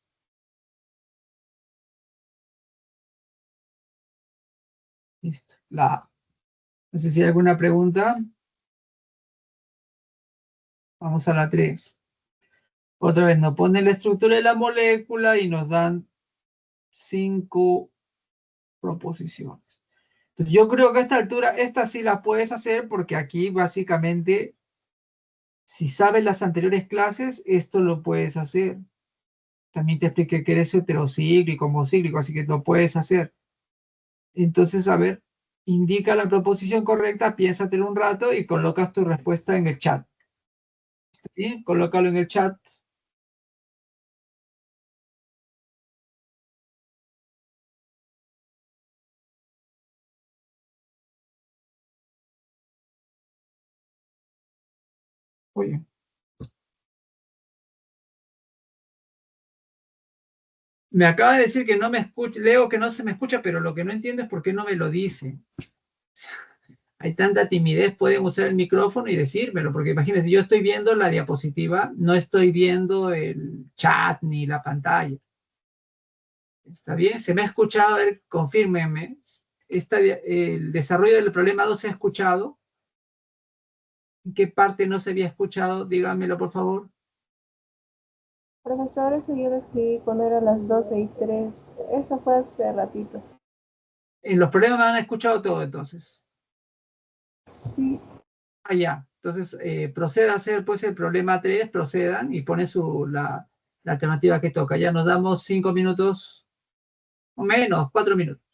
Listo, la A. No sé si hay alguna pregunta. Vamos a la 3. Otra vez nos pone la estructura de la molécula y nos dan 5 proposiciones. Entonces, yo creo que a esta altura, esta sí la puedes hacer porque aquí básicamente, si sabes las anteriores clases, esto lo puedes hacer. También te expliqué que eres heterocíclico, homocíclico, así que lo puedes hacer. Entonces, a ver, indica la proposición correcta, piénsatelo un rato y colocas tu respuesta en el chat. ¿Está bien? Colócalo en el chat. Oye, me acaba de decir que no me escucha, leo que no se me escucha, pero lo que no entiendo es por qué no me lo dice. Hay tanta timidez, pueden usar el micrófono y decírmelo, porque imagínense, yo estoy viendo la diapositiva, no estoy viendo el chat ni la pantalla. ¿Está bien? ¿Se me ha escuchado? A ver, confírmenme. El desarrollo del problema 2 se ha escuchado. ¿En qué parte no se había escuchado? Díganmelo, por favor. Profesor, eso yo lo escribí cuando eran las 12:03. Eso fue hace ratito. En los problemas me han escuchado todo, entonces. Sí, Ah, ya. Entonces, proceda a hacer pues el problema 3, procedan y pone la alternativa que toca. Ya nos damos 5 minutos, o menos, 4 minutos.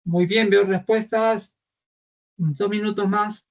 Muy bien, veo respuestas. 2 minutos más.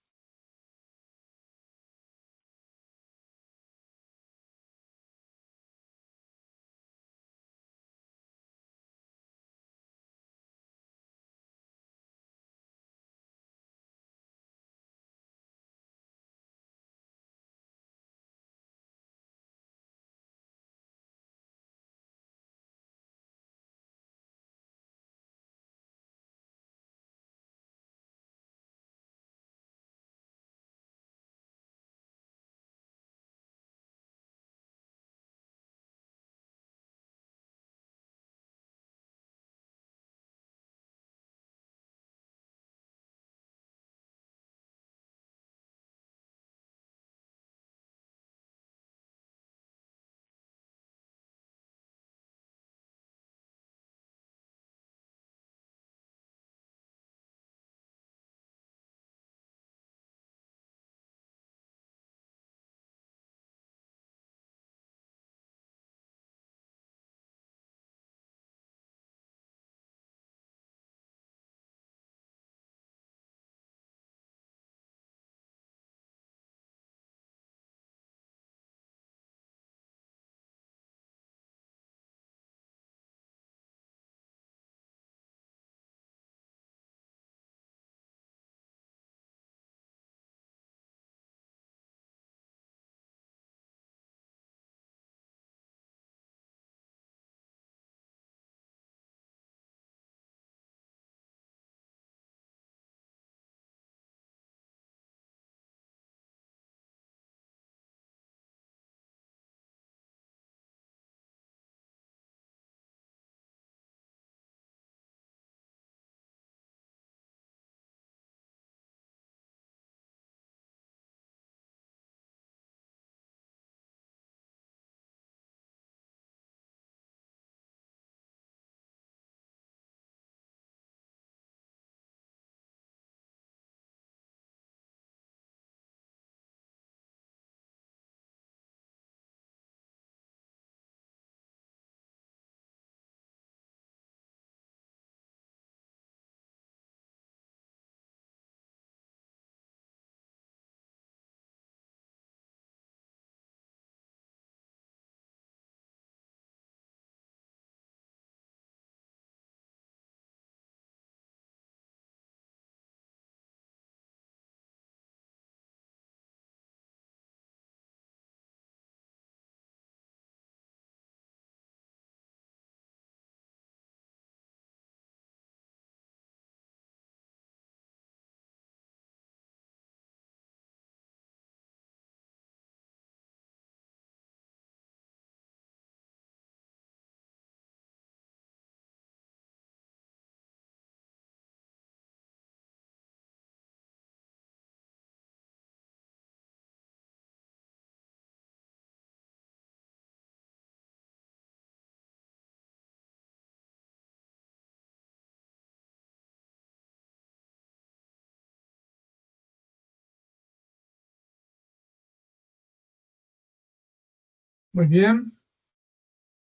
Muy bien.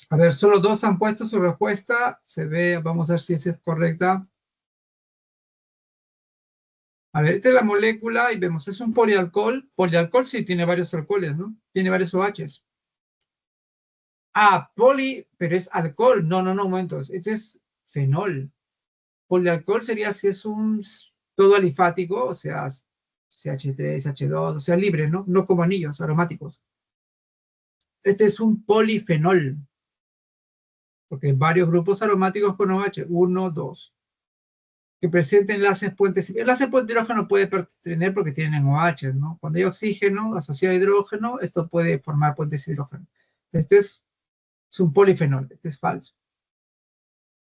A ver, solo 2 han puesto su respuesta. Se ve, vamos a ver si esa es correcta. A ver, esta es la molécula y vemos, es un polialcohol. Polialcohol sí tiene varios alcoholes, ¿no? Tiene varios OHs. Ah, poli, pero es alcohol. No, un momento. Este es fenol. Polialcohol sería si es un todo alifático, o sea, CH3, H2, o sea, libre, ¿no? No como anillos aromáticos. Este es un polifenol, porque hay varios grupos aromáticos con OH, 1, 2, que presentan enlaces puentes. El enlace puente hidrógeno puede tener porque tienen OH, ¿no? Cuando hay oxígeno asociado a hidrógeno, esto puede formar puentes de hidrógeno. Este es un polifenol, este es falso.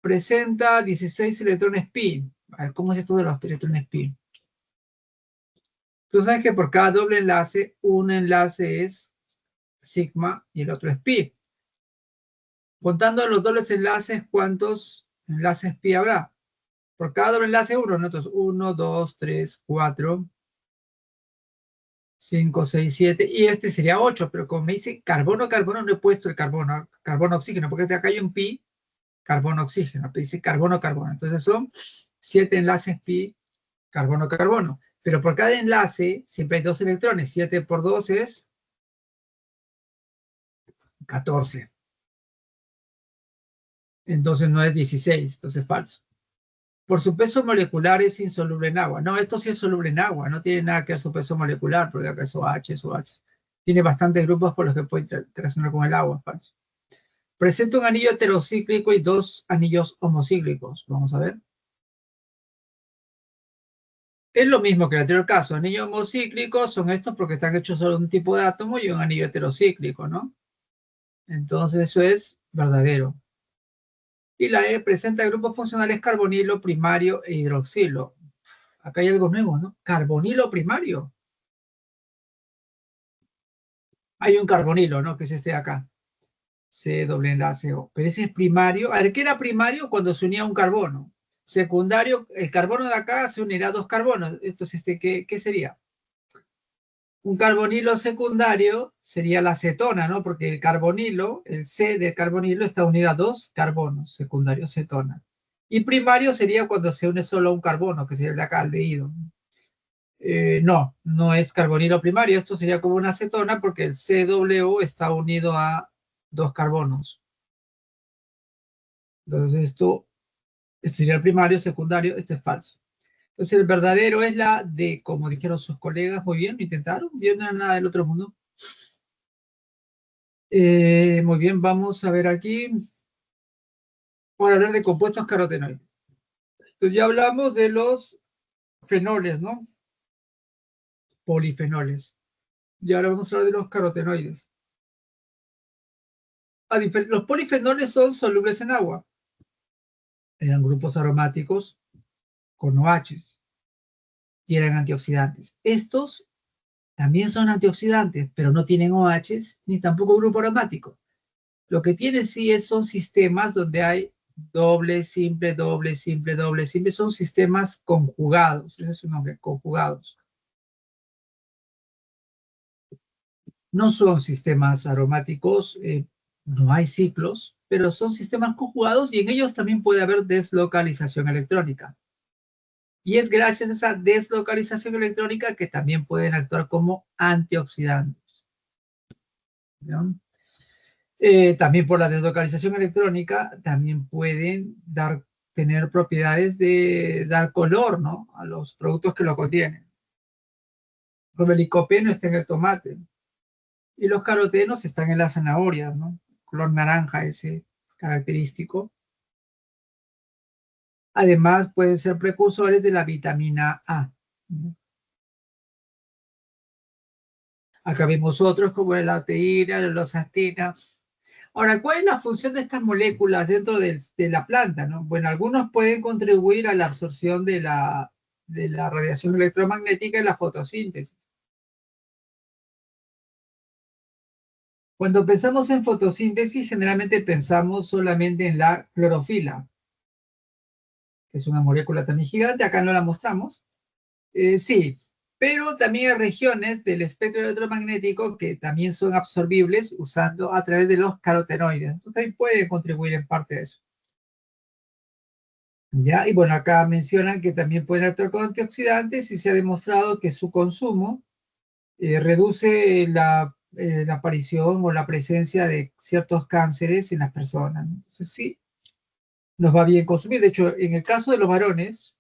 Presenta 16 electrones pi. A ver, ¿cómo es esto de los electrones pi? Tú sabes que por cada doble enlace, un enlace es sigma y el otro es pi. Contando los dobles enlaces, ¿cuántos enlaces pi habrá? Por cada doble enlace, 1, ¿no? Entonces, 1, 2, 3, 4, 5, 6, 7, y este sería 8, pero como me dice carbono, carbono, no he puesto el carbono, carbono, oxígeno, porque acá hay un pi, carbono, oxígeno, pero dice carbono, carbono. Entonces son 7 enlaces pi, carbono-carbono. Pero por cada enlace siempre hay 2 electrones. 7 por 2 es 14. Entonces no es 16, entonces es falso. Por su peso molecular es insoluble en agua. No, esto sí es soluble en agua, no tiene nada que ver su peso molecular, porque acá es OH, es OH. Tiene bastantes grupos por los que puede interaccionar con el agua, falso. Presenta un anillo heterocíclico y 2 anillos homocíclicos. Vamos a ver. Es lo mismo que el anterior caso. Anillos homocíclicos son estos porque están hechos solo de un tipo de átomo y un anillo heterocíclico, ¿no? Entonces eso es verdadero. Y la E presenta grupos funcionales carbonilo primario e hidroxilo. Acá hay algo nuevo, ¿no? Carbonilo primario. Hay un carbonilo, ¿no? Que es este de acá. C doble enlace O. Pero ese es primario. A ver, ¿qué era primario? Cuando se unía un carbono. Secundario, el carbono de acá se unirá a 2 carbonos. Entonces, ¿qué sería? Un carbonilo secundario sería la cetona, ¿no? Porque el carbonilo, el C del carbonilo está unido a 2 carbonos, secundario cetona. Y primario sería cuando se une solo un carbono, que sería el de acá, aldehído. No, no es carbonilo primario, esto sería como una cetona porque el CW está unido a 2 carbonos. Entonces esto sería el primario, secundario, esto es falso. Entonces el verdadero es la de, como dijeron sus colegas, muy bien, lo intentaron, yo no era nada del otro mundo. Muy bien, vamos a ver aquí. Por hablar de compuestos carotenoides. Entonces ya hablamos de los fenoles, ¿no? Polifenoles. Y ahora vamos a hablar de los carotenoides. Los polifenoles son solubles en agua. Eran grupos aromáticos con OHs. Y eran antioxidantes. Estos también son antioxidantes, pero no tienen OHs ni tampoco grupo aromático. Lo que tiene sí son sistemas donde hay doble, simple, doble, simple, doble, simple. Son sistemas conjugados. Ese es su nombre, conjugados. No son sistemas aromáticos, no hay ciclos, pero son sistemas conjugados y en ellos también puede haber deslocalización electrónica. Y es gracias a esa deslocalización electrónica que también pueden actuar como antioxidantes. También por la deslocalización electrónica también pueden tener propiedades de dar color, ¿no? A los productos que lo contienen. Como el licopeno está en el tomate. Y los carotenos están en la zanahoria, ¿no? Color naranja ese característico. Además, pueden ser precursores de la vitamina A. Acá vemos otros como la lateína, la losartina. Ahora, ¿cuál es la función de estas moléculas dentro de la planta, ¿no? Bueno, algunos pueden contribuir a la absorción de la radiación electromagnética en la fotosíntesis. Cuando pensamos en fotosíntesis, generalmente pensamos solamente en la clorofila, que es una molécula también gigante, acá no la mostramos. Sí, pero también hay regiones del espectro electromagnético que también son absorbibles usando a través de los carotenoides. Entonces también pueden contribuir en parte a eso. ¿Ya? Y bueno, acá mencionan que también pueden actuar como antioxidantes y se ha demostrado que su consumo reduce la aparición o la presencia de ciertos cánceres en las personas. Entonces sí, nos va bien consumir. De hecho, en el caso de los varones,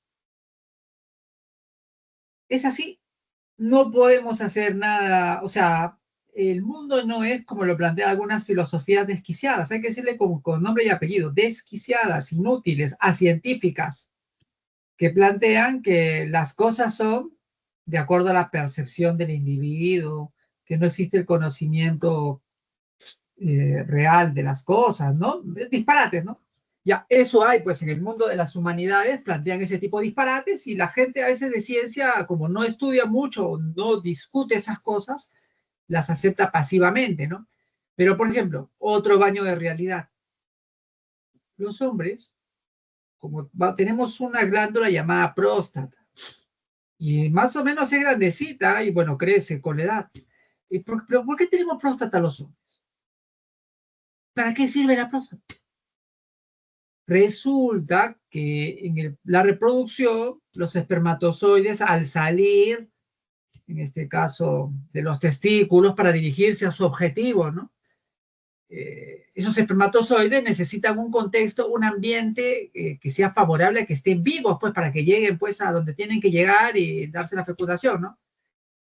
es así. No podemos hacer nada, o sea, el mundo no es como lo plantean algunas filosofías desquiciadas, hay que decirle con nombre y apellido, desquiciadas, inútiles, acientíficas, que plantean que las cosas son de acuerdo a la percepción del individuo, que no existe el conocimiento real de las cosas, ¿no? Disparates, ¿no? Ya, eso hay, pues, en el mundo de las humanidades, plantean ese tipo de disparates y la gente a veces de ciencia, como no estudia mucho, no discute esas cosas, las acepta pasivamente, ¿no? Pero, por ejemplo, otro baño de realidad. Los hombres, como tenemos una glándula llamada próstata, y más o menos es grandecita y, bueno, crece con la edad. Pero ¿por qué tenemos próstata los hombres? ¿Para qué sirve la próstata? Resulta que en la reproducción, los espermatozoides al salir, en este caso de los testículos, para dirigirse a su objetivo, ¿no? Esos espermatozoides necesitan un contexto, un ambiente que sea favorable, que estén vivos, pues, para que lleguen, pues, a donde tienen que llegar y darse la fecundación, ¿no?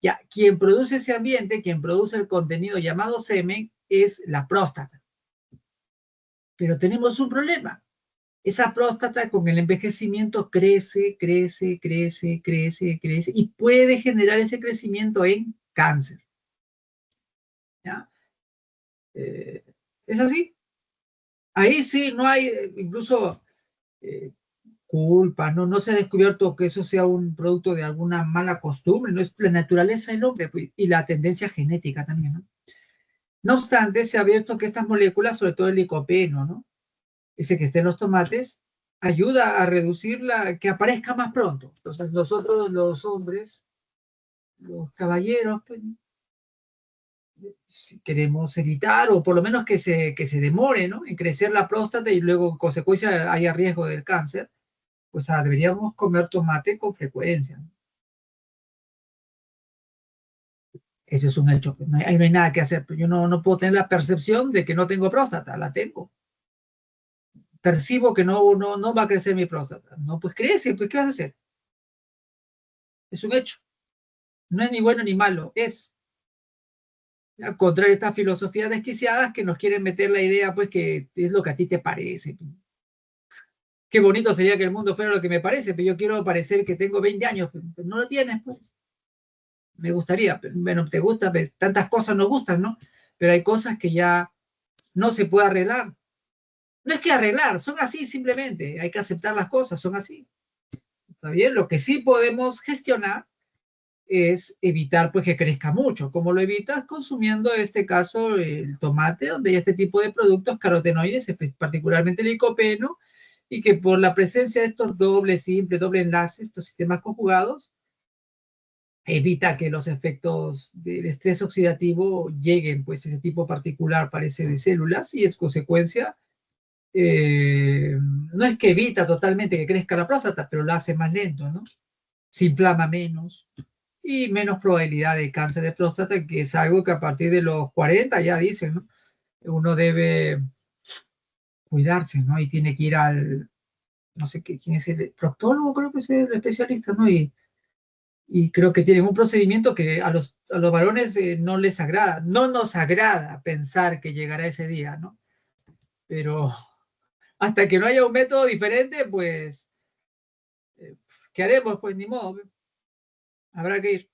Ya, quien produce ese ambiente, quien produce el contenido llamado semen, es la próstata. Pero tenemos un problema. Esa próstata con el envejecimiento crece, crece, crece, crece, crece, y puede generar ese crecimiento en cáncer. ¿Ya? ¿Es así? Ahí sí no hay incluso culpa, no se ha descubierto que eso sea un producto de alguna mala costumbre, no es la naturaleza del hombre, pues, y la tendencia genética también, ¿no? No obstante, se ha visto que estas moléculas, sobre todo el licopeno, ¿no? Ese que está en los tomates, ayuda a reducirla, que aparezca más pronto. Entonces, nosotros los hombres, los caballeros, pues, si queremos evitar, o por lo menos que se demore, ¿no? En crecer la próstata y luego, en consecuencia, haya riesgo del cáncer, pues deberíamos comer tomate con frecuencia, ¿no? Eso es un hecho. Pues, ahí no hay nada que hacer. Yo no puedo tener la percepción de que no tengo próstata, la tengo. Percibo que no va a crecer mi próstata. No, pues crece, pues ¿qué vas a hacer? Es un hecho. No es ni bueno ni malo, es. Al contrario, estas filosofías desquiciadas que nos quieren meter la idea, pues, que es lo que a ti te parece. Qué bonito sería que el mundo fuera lo que me parece, pero yo quiero parecer que tengo 20 años, pero no lo tienes, pues. Me gustaría, pero, bueno, te gusta, pues, tantas cosas nos gustan, ¿no? Pero hay cosas que ya no se puede arreglar. No es que arreglar, son así simplemente, hay que aceptar las cosas, son así. ¿Está bien? Lo que sí podemos gestionar es evitar pues que crezca mucho. ¿Cómo lo evitas? Consumiendo, en este caso, el tomate, donde hay este tipo de productos carotenoides, particularmente el licopeno, y que por la presencia de estos doble simple, doble enlaces, estos sistemas conjugados, evita que los efectos del estrés oxidativo lleguen, pues ese tipo particular parece de células, y es consecuencia, no es que evita totalmente que crezca la próstata, pero lo hace más lento, ¿no? Se inflama menos, y menos probabilidad de cáncer de próstata, que es algo que a partir de los 40 ya dicen, ¿no? Uno debe cuidarse, ¿no? Y tiene que ir al, no sé quién es el proctólogo, creo que es el especialista, ¿no? Y creo que tienen un procedimiento que a los varones no les agrada, no nos agrada pensar que llegará ese día, ¿no? Pero hasta que no haya un método diferente, pues, ¿qué haremos? Pues ni modo, habrá que ir.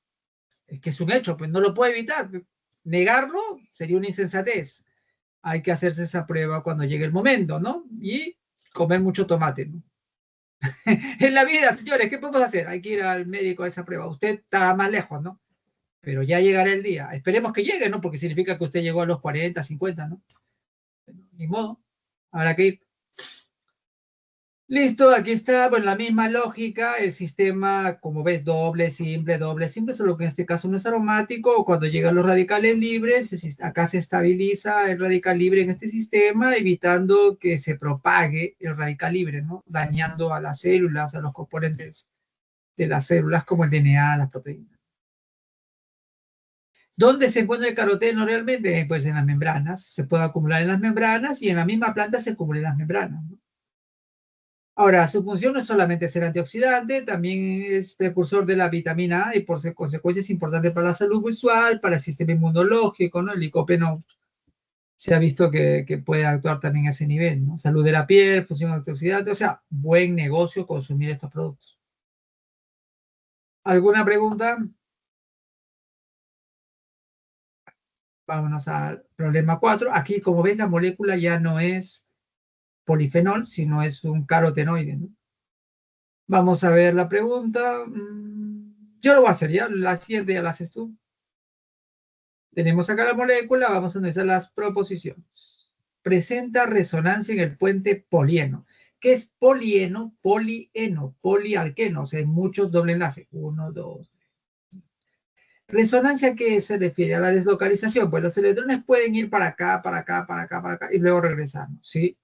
Es que es un hecho, pues no lo puede evitar. Negarlo sería una insensatez. Hay que hacerse esa prueba cuando llegue el momento, ¿no? Y comer mucho tomate, ¿no? En la vida, señores, ¿qué podemos hacer? Hay que ir al médico a esa prueba. Usted está más lejos, ¿no? Pero ya llegará el día. Esperemos que llegue, ¿no? Porque significa que usted llegó a los 40, 50, ¿no? Pero, ni modo. Habrá que ir. Listo, aquí está, bueno, la misma lógica, el sistema, como ves, doble, simple, solo que en este caso no es aromático. Cuando llegan los radicales libres, acá se estabiliza el radical libre en este sistema, evitando que se propague el radical libre, ¿no? Dañando a las células, a los componentes de las células, como el DNA, las proteínas. ¿Dónde se encuentra el caroteno realmente? Pues en las membranas, se puede acumular en las membranas, y en la misma planta se acumula en las membranas, ¿no? Ahora, su función no es solamente ser antioxidante, también es precursor de la vitamina A, y por consecuencia es importante para la salud visual, para el sistema inmunológico, ¿no? El licopeno se ha visto que puede actuar también a ese nivel, ¿no? Salud de la piel, función antioxidante, o sea, buen negocio consumir estos productos. ¿Alguna pregunta? Vámonos al problema 4. Aquí, como ves, la molécula ya no es polifenol, sino es un carotenoide, ¿no? Vamos a ver la pregunta. Yo lo voy a hacer ya, la siguiente ya la haces tú. Tenemos acá la molécula, vamos a analizar las proposiciones. Presenta resonancia en el puente polieno. ¿Qué es polieno? Polieno, polialqueno, o sea, hay muchos doble enlaces. 1, 2, 3. ¿Resonancia a qué se refiere? A la deslocalización. Pues los electrones pueden ir para acá, para acá, para acá, para acá, y luego regresar, ¿sí?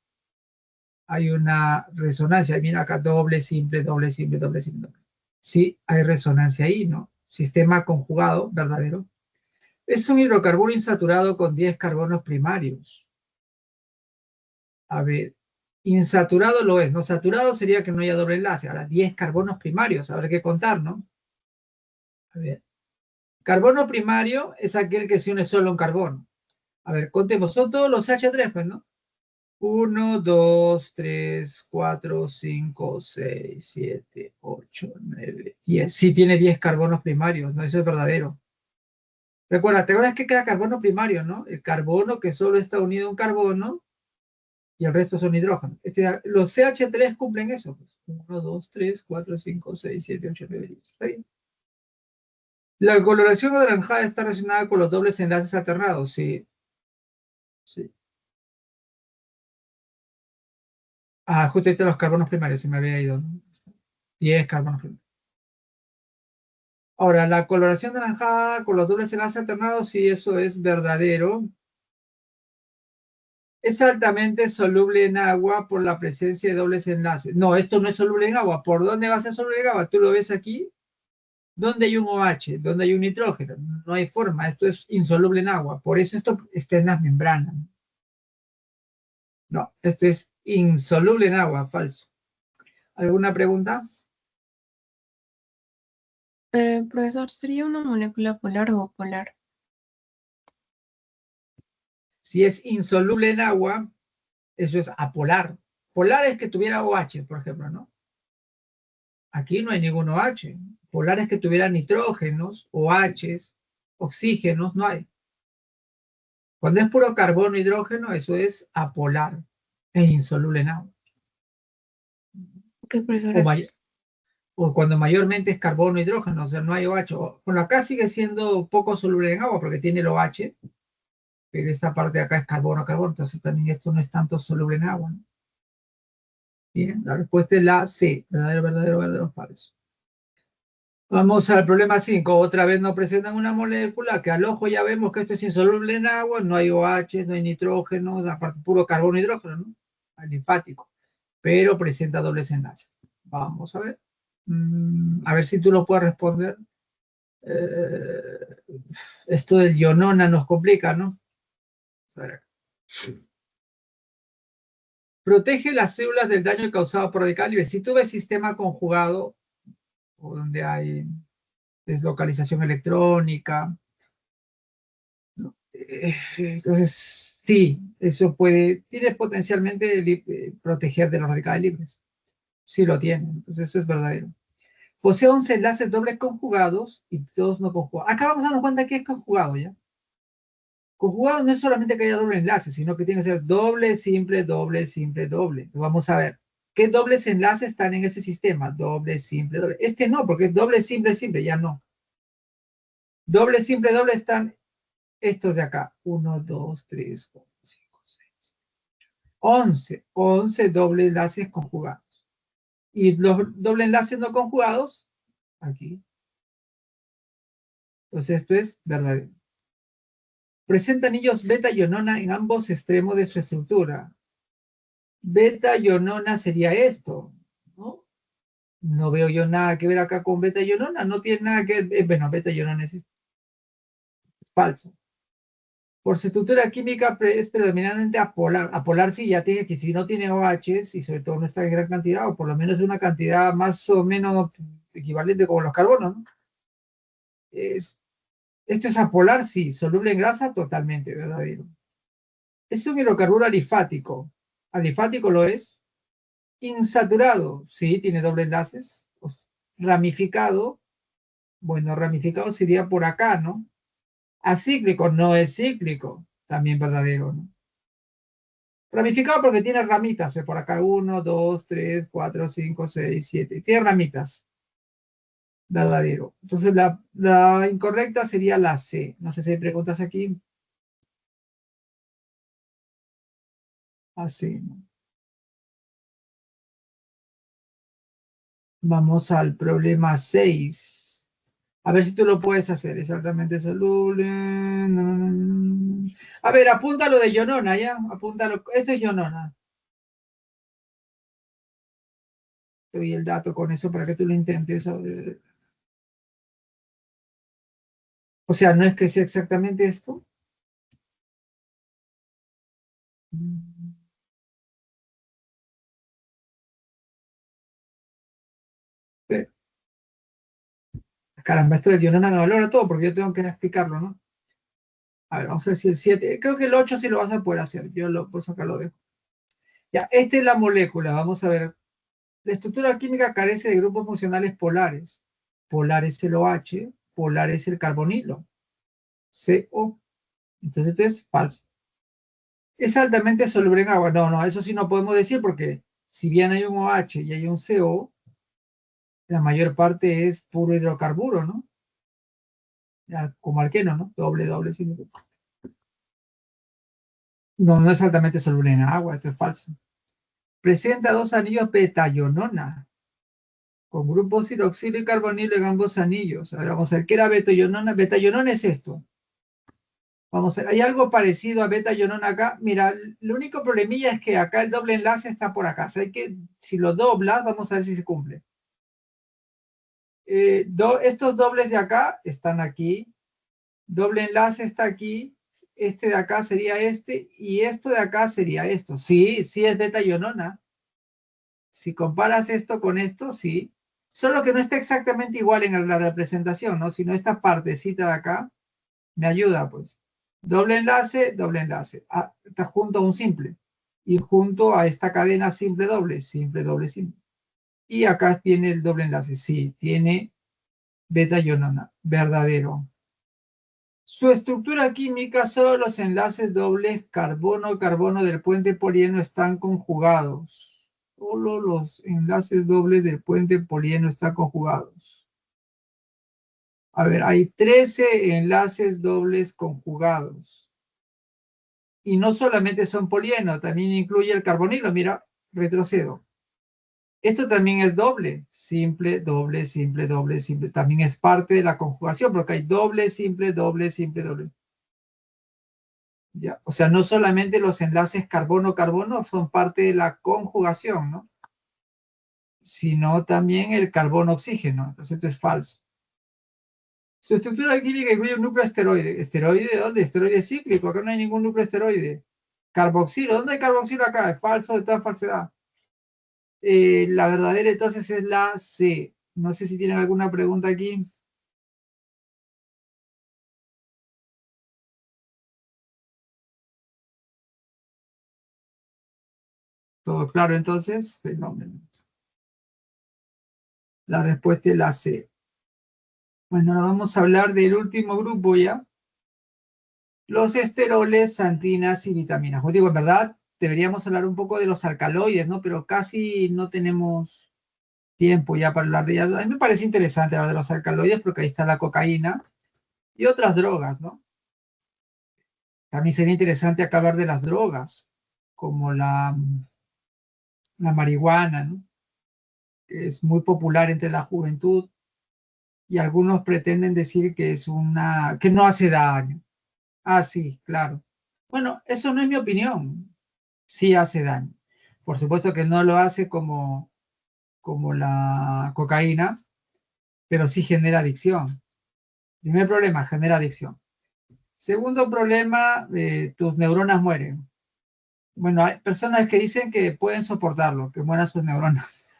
hay una resonancia. Mira acá, doble, simple, doble, simple, doble, simple. Sí, hay resonancia ahí, ¿no? Sistema conjugado, verdadero. Es un hidrocarburo insaturado con 10 carbonos primarios. A ver, insaturado lo es, ¿no? Saturado sería que no haya doble enlace. Ahora, 10 carbonos primarios, habrá que contar, ¿no? A ver, carbono primario es aquel que se une solo a un carbono. A ver, contemos, son todos los H3, pues, ¿no? 1, 2, 3, 4, 5, 6, 7, 8, 9, 10. Sí tiene 10 carbonos primarios, ¿no? Eso es verdadero. Recuerda, ¿te acuerdas que queda carbono primario, no? El carbono que solo está unido a un carbono y el resto son hidrógenos. Los CH3 cumplen eso. Pues. 1, 2, 3, 4, 5, 6, 7, 8, 9, 10. ¿Está bien? La coloración anaranjada está relacionada con los dobles enlaces alternados. Sí. Sí. Ah, justamente los carbonos primarios, se me había ido. 10 carbonos primarios. Ahora, la coloración naranjada con los dobles enlaces alternados, sí, eso es verdadero. Es altamente soluble en agua por la presencia de dobles enlaces. No, esto no es soluble en agua. ¿Por dónde va a ser soluble en agua? Tú lo ves aquí. ¿Dónde hay un OH? ¿Dónde hay un nitrógeno? No hay forma. Esto es insoluble en agua. Por eso esto está en las membranas. No, esto es insoluble en agua. Falso. ¿Alguna pregunta? Profesor, ¿sería una molécula polar o polar? Si es insoluble en agua, eso es apolar. Polar es que tuviera OH, por ejemplo, ¿no? Aquí no hay ningún OH. Polar es que tuviera nitrógenos, OHs, oxígenos, no hay. Cuando es puro carbono, hidrógeno, eso es apolar, es insoluble en agua. Ok, profesor, O, gracias. o cuando mayormente es carbono, hidrógeno, o sea, no hay OH. Bueno, acá sigue siendo poco soluble en agua porque tiene el OH, pero esta parte de acá es carbono, carbono, entonces también esto no es tanto soluble en agua, ¿no? Bien, la respuesta es la C, verdadero, verdadero, verdadero, falso. Vamos al problema 5. Otra vez nos presentan una molécula que al ojo ya vemos que esto es insoluble en agua, no hay OH, no hay nitrógeno, aparte puro carbono, hidrógeno, ¿no? Alifático, pero presenta dobles enlaces. Vamos a ver. A ver si tú lo puedes responder. Esto del ionona nos complica, ¿no? A ver acá. Protege las células del daño causado por radical libre. Si tú ves sistema conjugado, o donde hay deslocalización electrónica, ¿no? Entonces, sí, eso tiene potencialmente proteger de los radicales libres. Sí lo tiene, entonces eso es verdadero. Posee 11 enlaces dobles conjugados y 2 no conjugados. Acá vamos a darnos cuenta que es conjugado, ¿ya? Conjugado no es solamente que haya doble enlace, sino que tiene que ser doble, simple, doble, simple, doble. Entonces vamos a ver, ¿qué dobles enlaces están en ese sistema? Doble, simple, doble. Este no, porque es doble, simple, simple, ya no. Doble, simple, doble están estos de acá. 1, 2, 3, 4, 5, 6. 11 doble enlaces conjugados. Y los doble enlaces no conjugados, aquí. Entonces esto es verdadero. Presenta anillos beta-ionona en ambos extremos de su estructura. Beta-ionona sería esto, ¿no? No veo yo nada que ver acá con beta-ionona, no tiene nada que ver. Bueno, beta-ionona es falso. Por su estructura química es predominantemente apolar. Apolar sí, ya tiene que si no tiene OHs y sobre todo no está en gran cantidad, o por lo menos una cantidad más o menos equivalente como los carbonos, ¿no? Esto es apolar, sí. Soluble en grasa, totalmente verdadero. Es un hidrocarburo alifático. Alifático lo es. Insaturado, sí, tiene doble enlaces. Ramificado, bueno, ramificado sería por acá, ¿no? Acíclico, no es cíclico, también verdadero, ¿no? Ramificado porque tiene ramitas, por acá 1, 2, 3, 4, 5, 6, 7. Tiene ramitas. Verdadero. Entonces la incorrecta sería la C. No sé si hay preguntas aquí. Así, ¿no? Vamos al problema 6. A ver si tú lo puedes hacer. Es altamente soluble. A ver, apúntalo de ionona, ¿ya? Apúntalo. Esto es ionona. te doy el dato con eso para que tú lo intentes. O sea, no es que sea exactamente esto. Pero, caramba, esto del Ionona me valora todo porque yo tengo que explicarlo, ¿no? A ver, vamos a decir el 7. Creo que el 8 sí lo vas a poder hacer. Yo lo, pues acá lo dejo. Ya, esta es la molécula. Vamos a ver. La estructura química carece de grupos funcionales polares. Polar es el OH, polar es el carbonilo. CO. Entonces esto es falso. Es altamente soluble en agua. No, no, eso sí no podemos decir porque si bien hay un OH y hay un CO, la mayor parte es puro hidrocarburo, ¿no? Ya, como alqueno, ¿no? Doble, doble, sí. No, no es altamente soluble en agua, esto es falso. Presenta dos anillos beta-ionona, con grupos hidroxilo y carbonilo en ambos anillos. A ver, vamos a ver, ¿qué era beta-ionona? Beta-ionona es esto. Vamos a ver, hay algo parecido a beta-ionona acá. Mira, el único problemilla es que acá el doble enlace está por acá. O sea, hay que, si lo doblas, vamos a ver si se cumple. Estos dobles de acá están aquí. Doble enlace está aquí. Este de acá sería este. Y esto de acá sería esto. Sí, sí es beta-ionona. Si comparas esto con esto, sí. Solo que no está exactamente igual en la representación, ¿no? Sino esta partecita de acá me ayuda, pues. Doble enlace, ah, está junto a un simple. Y junto a esta cadena simple, doble, simple. Y acá tiene el doble enlace, sí, tiene beta-ionona, verdadero. Su estructura química, solo los enlaces dobles carbono-carbono del puente polieno están conjugados. Solo los enlaces dobles del puente polieno están conjugados. A ver, hay 13 enlaces dobles conjugados. Y no solamente son polieno, también incluye el carbonilo. Mira, retrocedo. Esto también es doble, simple, doble, simple, doble, simple. También es parte de la conjugación, porque hay doble, simple, doble, simple, doble. ¿Ya? O sea, no solamente los enlaces carbono-carbono son parte de la conjugación, ¿no? Sino también el carbono-oxígeno. Entonces esto es falso. Su estructura química incluye un núcleo esteroide. ¿Esteroide de dónde? Esteroide cíclico. Acá no hay ningún núcleo esteroide. Carboxilo. ¿Dónde hay carboxilo acá? Es falso de toda falsedad. La verdadera entonces es la C. No sé si tienen alguna pregunta aquí. ¿Todo claro entonces? Fenómeno. La respuesta es la C. Bueno, ahora vamos a hablar del último grupo ya. Los esteroles, santinas y vitaminas. Como digo, en verdad, deberíamos hablar un poco de los alcaloides, ¿no? Pero casi no tenemos tiempo ya para hablar de ellas. A mí me parece interesante hablar de los alcaloides porque ahí está la cocaína y otras drogas, ¿no? También sería interesante acá hablar de las drogas, como la marihuana, ¿no? Que es muy popular entre la juventud y algunos pretenden decir que es que no hace daño. Ah, sí, claro. Bueno, eso no es mi opinión. Sí hace daño. Por supuesto que no lo hace como la cocaína, pero sí genera adicción. Primer problema, genera adicción. Segundo problema, tus neuronas mueren. Bueno, hay personas que dicen que pueden soportarlo, que mueran sus neuronas.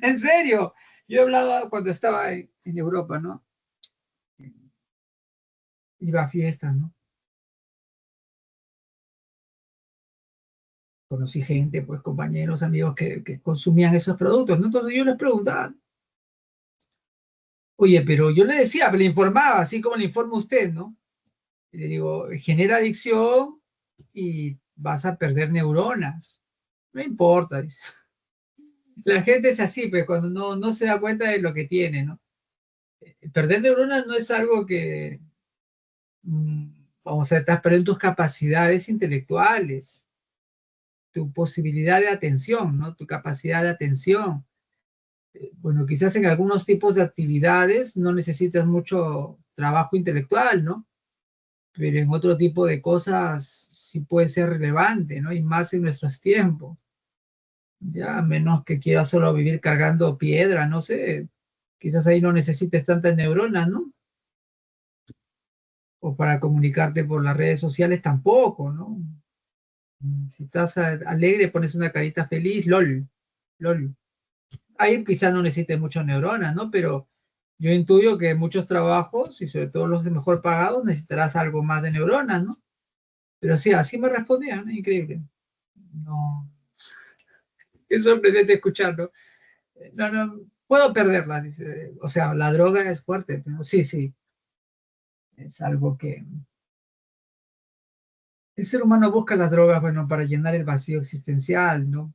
En serio, yo he hablado cuando estaba en Europa, ¿no? Iba a fiestas, ¿no? Conocí gente, pues compañeros, amigos que consumían esos productos, ¿no? Entonces yo les preguntaba, oye, pero yo le decía, le informaba, así como le informa usted, ¿no? Y le digo, genera adicción y vas a perder neuronas. No importa, dice. La gente es así, pues cuando no se da cuenta de lo que tiene, ¿no? Perder neuronas no es algo que, mm, vamos a ver, estás perdiendo tus capacidades intelectuales, tu posibilidad de atención, ¿no? Tu capacidad de atención. Bueno, quizás en algunos tipos de actividades no necesitas mucho trabajo intelectual, ¿no? Pero en otro tipo de cosas sí puede ser relevante, ¿no? Y más en nuestros tiempos. Ya, a menos que quieras solo vivir cargando piedra, no sé, quizás ahí no necesites tantas neuronas, ¿no? O para comunicarte por las redes sociales tampoco, ¿no? Si estás alegre, pones una carita feliz, lol, lol. Ahí quizás no necesites muchas neuronas, ¿no? Pero yo intuyo que en muchos trabajos, y sobre todo los de mejor pagados, necesitarás algo más de neuronas, ¿no? Pero sí, así me respondían, ¿no? Increíble. No, es sorprendente escucharlo. No, no, puedo perderla, dice. O sea, la droga es fuerte, pero sí, sí, es algo que... El ser humano busca las drogas, bueno, para llenar el vacío existencial, ¿no?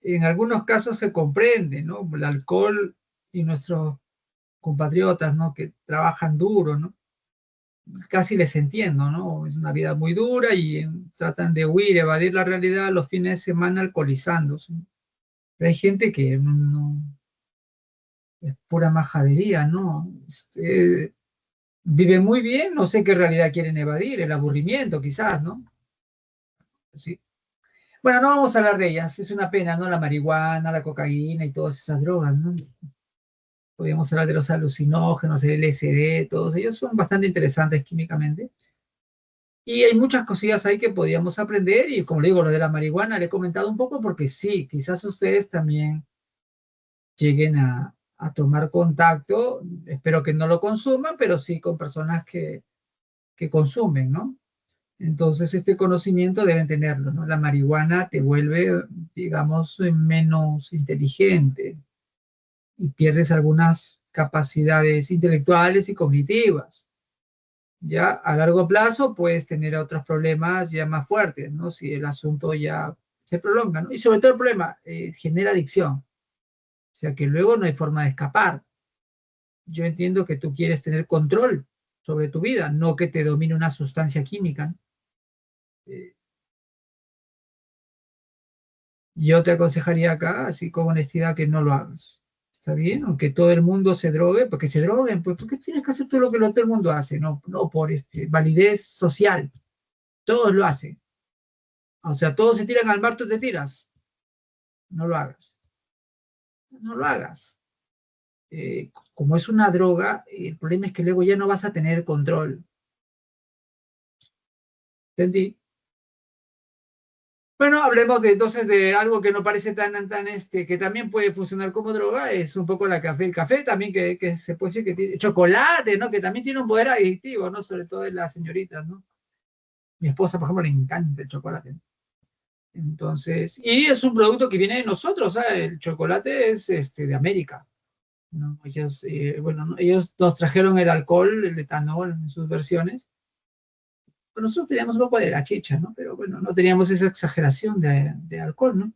En algunos casos se comprende, ¿no? El alcohol y nuestros compatriotas, ¿no? Que trabajan duro, ¿no? Casi les entiendo, ¿no? Es una vida muy dura y tratan de huir, evadir la realidad los fines de semana alcoholizándose. Pero hay gente que no, es pura majadería, ¿no? Vive muy bien, no sé qué realidad quieren evadir, el aburrimiento quizás, ¿no? Sí. Bueno, no vamos a hablar de ellas, es una pena, ¿no? La marihuana, la cocaína y todas esas drogas, ¿no? Podríamos hablar de los alucinógenos, el LSD, todos ellos son bastante interesantes químicamente. Y hay muchas cosillas ahí que podríamos aprender y como le digo, lo de la marihuana le he comentado un poco porque sí, quizás ustedes también lleguen a tomar contacto, espero que no lo consuman, pero sí con personas que consumen, ¿no? Entonces, este conocimiento deben tenerlo, ¿no? La marihuana te vuelve, digamos, menos inteligente y pierdes algunas capacidades intelectuales y cognitivas. Ya a largo plazo puedes tener otros problemas ya más fuertes, ¿no? Si el asunto ya se prolonga, ¿no? Y sobre todo el problema, genera adicción. O sea que luego no hay forma de escapar. Yo entiendo que tú quieres tener control sobre tu vida, no que te domine una sustancia química, ¿no? Eh, Yo te aconsejaría acá, así con honestidad, que no lo hagas. ¿Está bien? Aunque todo el mundo se drogue, porque se droguen, pues porque tienes que hacer todo lo que todo el mundo hace, no, no por validez social. Todos lo hacen. O sea, todos se tiran al mar, tú te tiras. No lo hagas. No lo hagas. Como es una droga, el problema es que luego ya no vas a tener control. ¿Entendí? Bueno, hablemos de entonces de algo que no parece tan que también puede funcionar como droga, es un poco la café. El café también que se puede decir que tiene chocolate, ¿no? Que también tiene un poder adictivo, ¿no? Sobre todo en las señoritas, ¿no? Mi esposa, por ejemplo, le encanta el chocolate. Entonces, y es un producto que viene de nosotros, ¿sabes? El chocolate es de América, ¿no? Ellos, bueno, ¿no? Ellos nos trajeron el alcohol, el etanol en sus versiones. Pues nosotros teníamos un poco de la chicha, ¿no? Pero bueno, no teníamos esa exageración de alcohol, ¿no?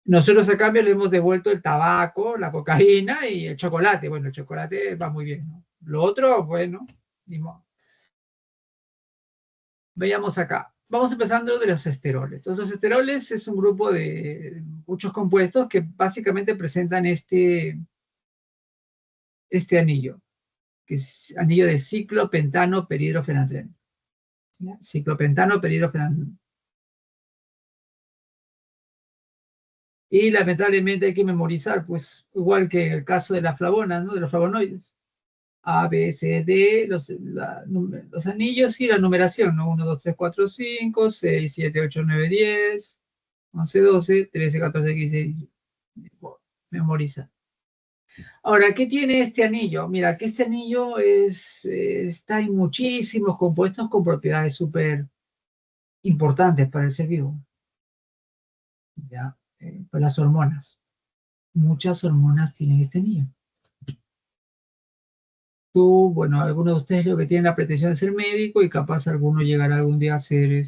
Nosotros a cambio le hemos devuelto el tabaco, la cocaína y el chocolate. Bueno, el chocolate va muy bien, ¿no? Lo otro, bueno, ni modo. Veamos acá. Vamos empezando de los esteroles. Entonces, los esteroles es un grupo de muchos compuestos que básicamente presentan este anillo, que es anillo de ciclopentano perhidrofenatreno. ¿Ya? Ciclopentano perhidrofenatreno. Y lamentablemente hay que memorizar, pues igual que el caso de las flavonas, ¿no? De los flavonoides. A, B, C, D, los anillos y la numeración, ¿no? 1, 2, 3, 4, 5, 6, 7, 8, 9, 10, 11, 12, 13, 14, 15, 16. Memoriza. Ahora, ¿qué tiene este anillo? Mira, que este anillo está en muchísimos compuestos con propiedades súper importantes para el ser vivo. ¿Ya? Pues las hormonas. Muchas hormonas tienen este anillo. Tú, bueno, algunos de ustedes lo que tienen la pretensión de ser médico y capaz alguno llegará algún día a ser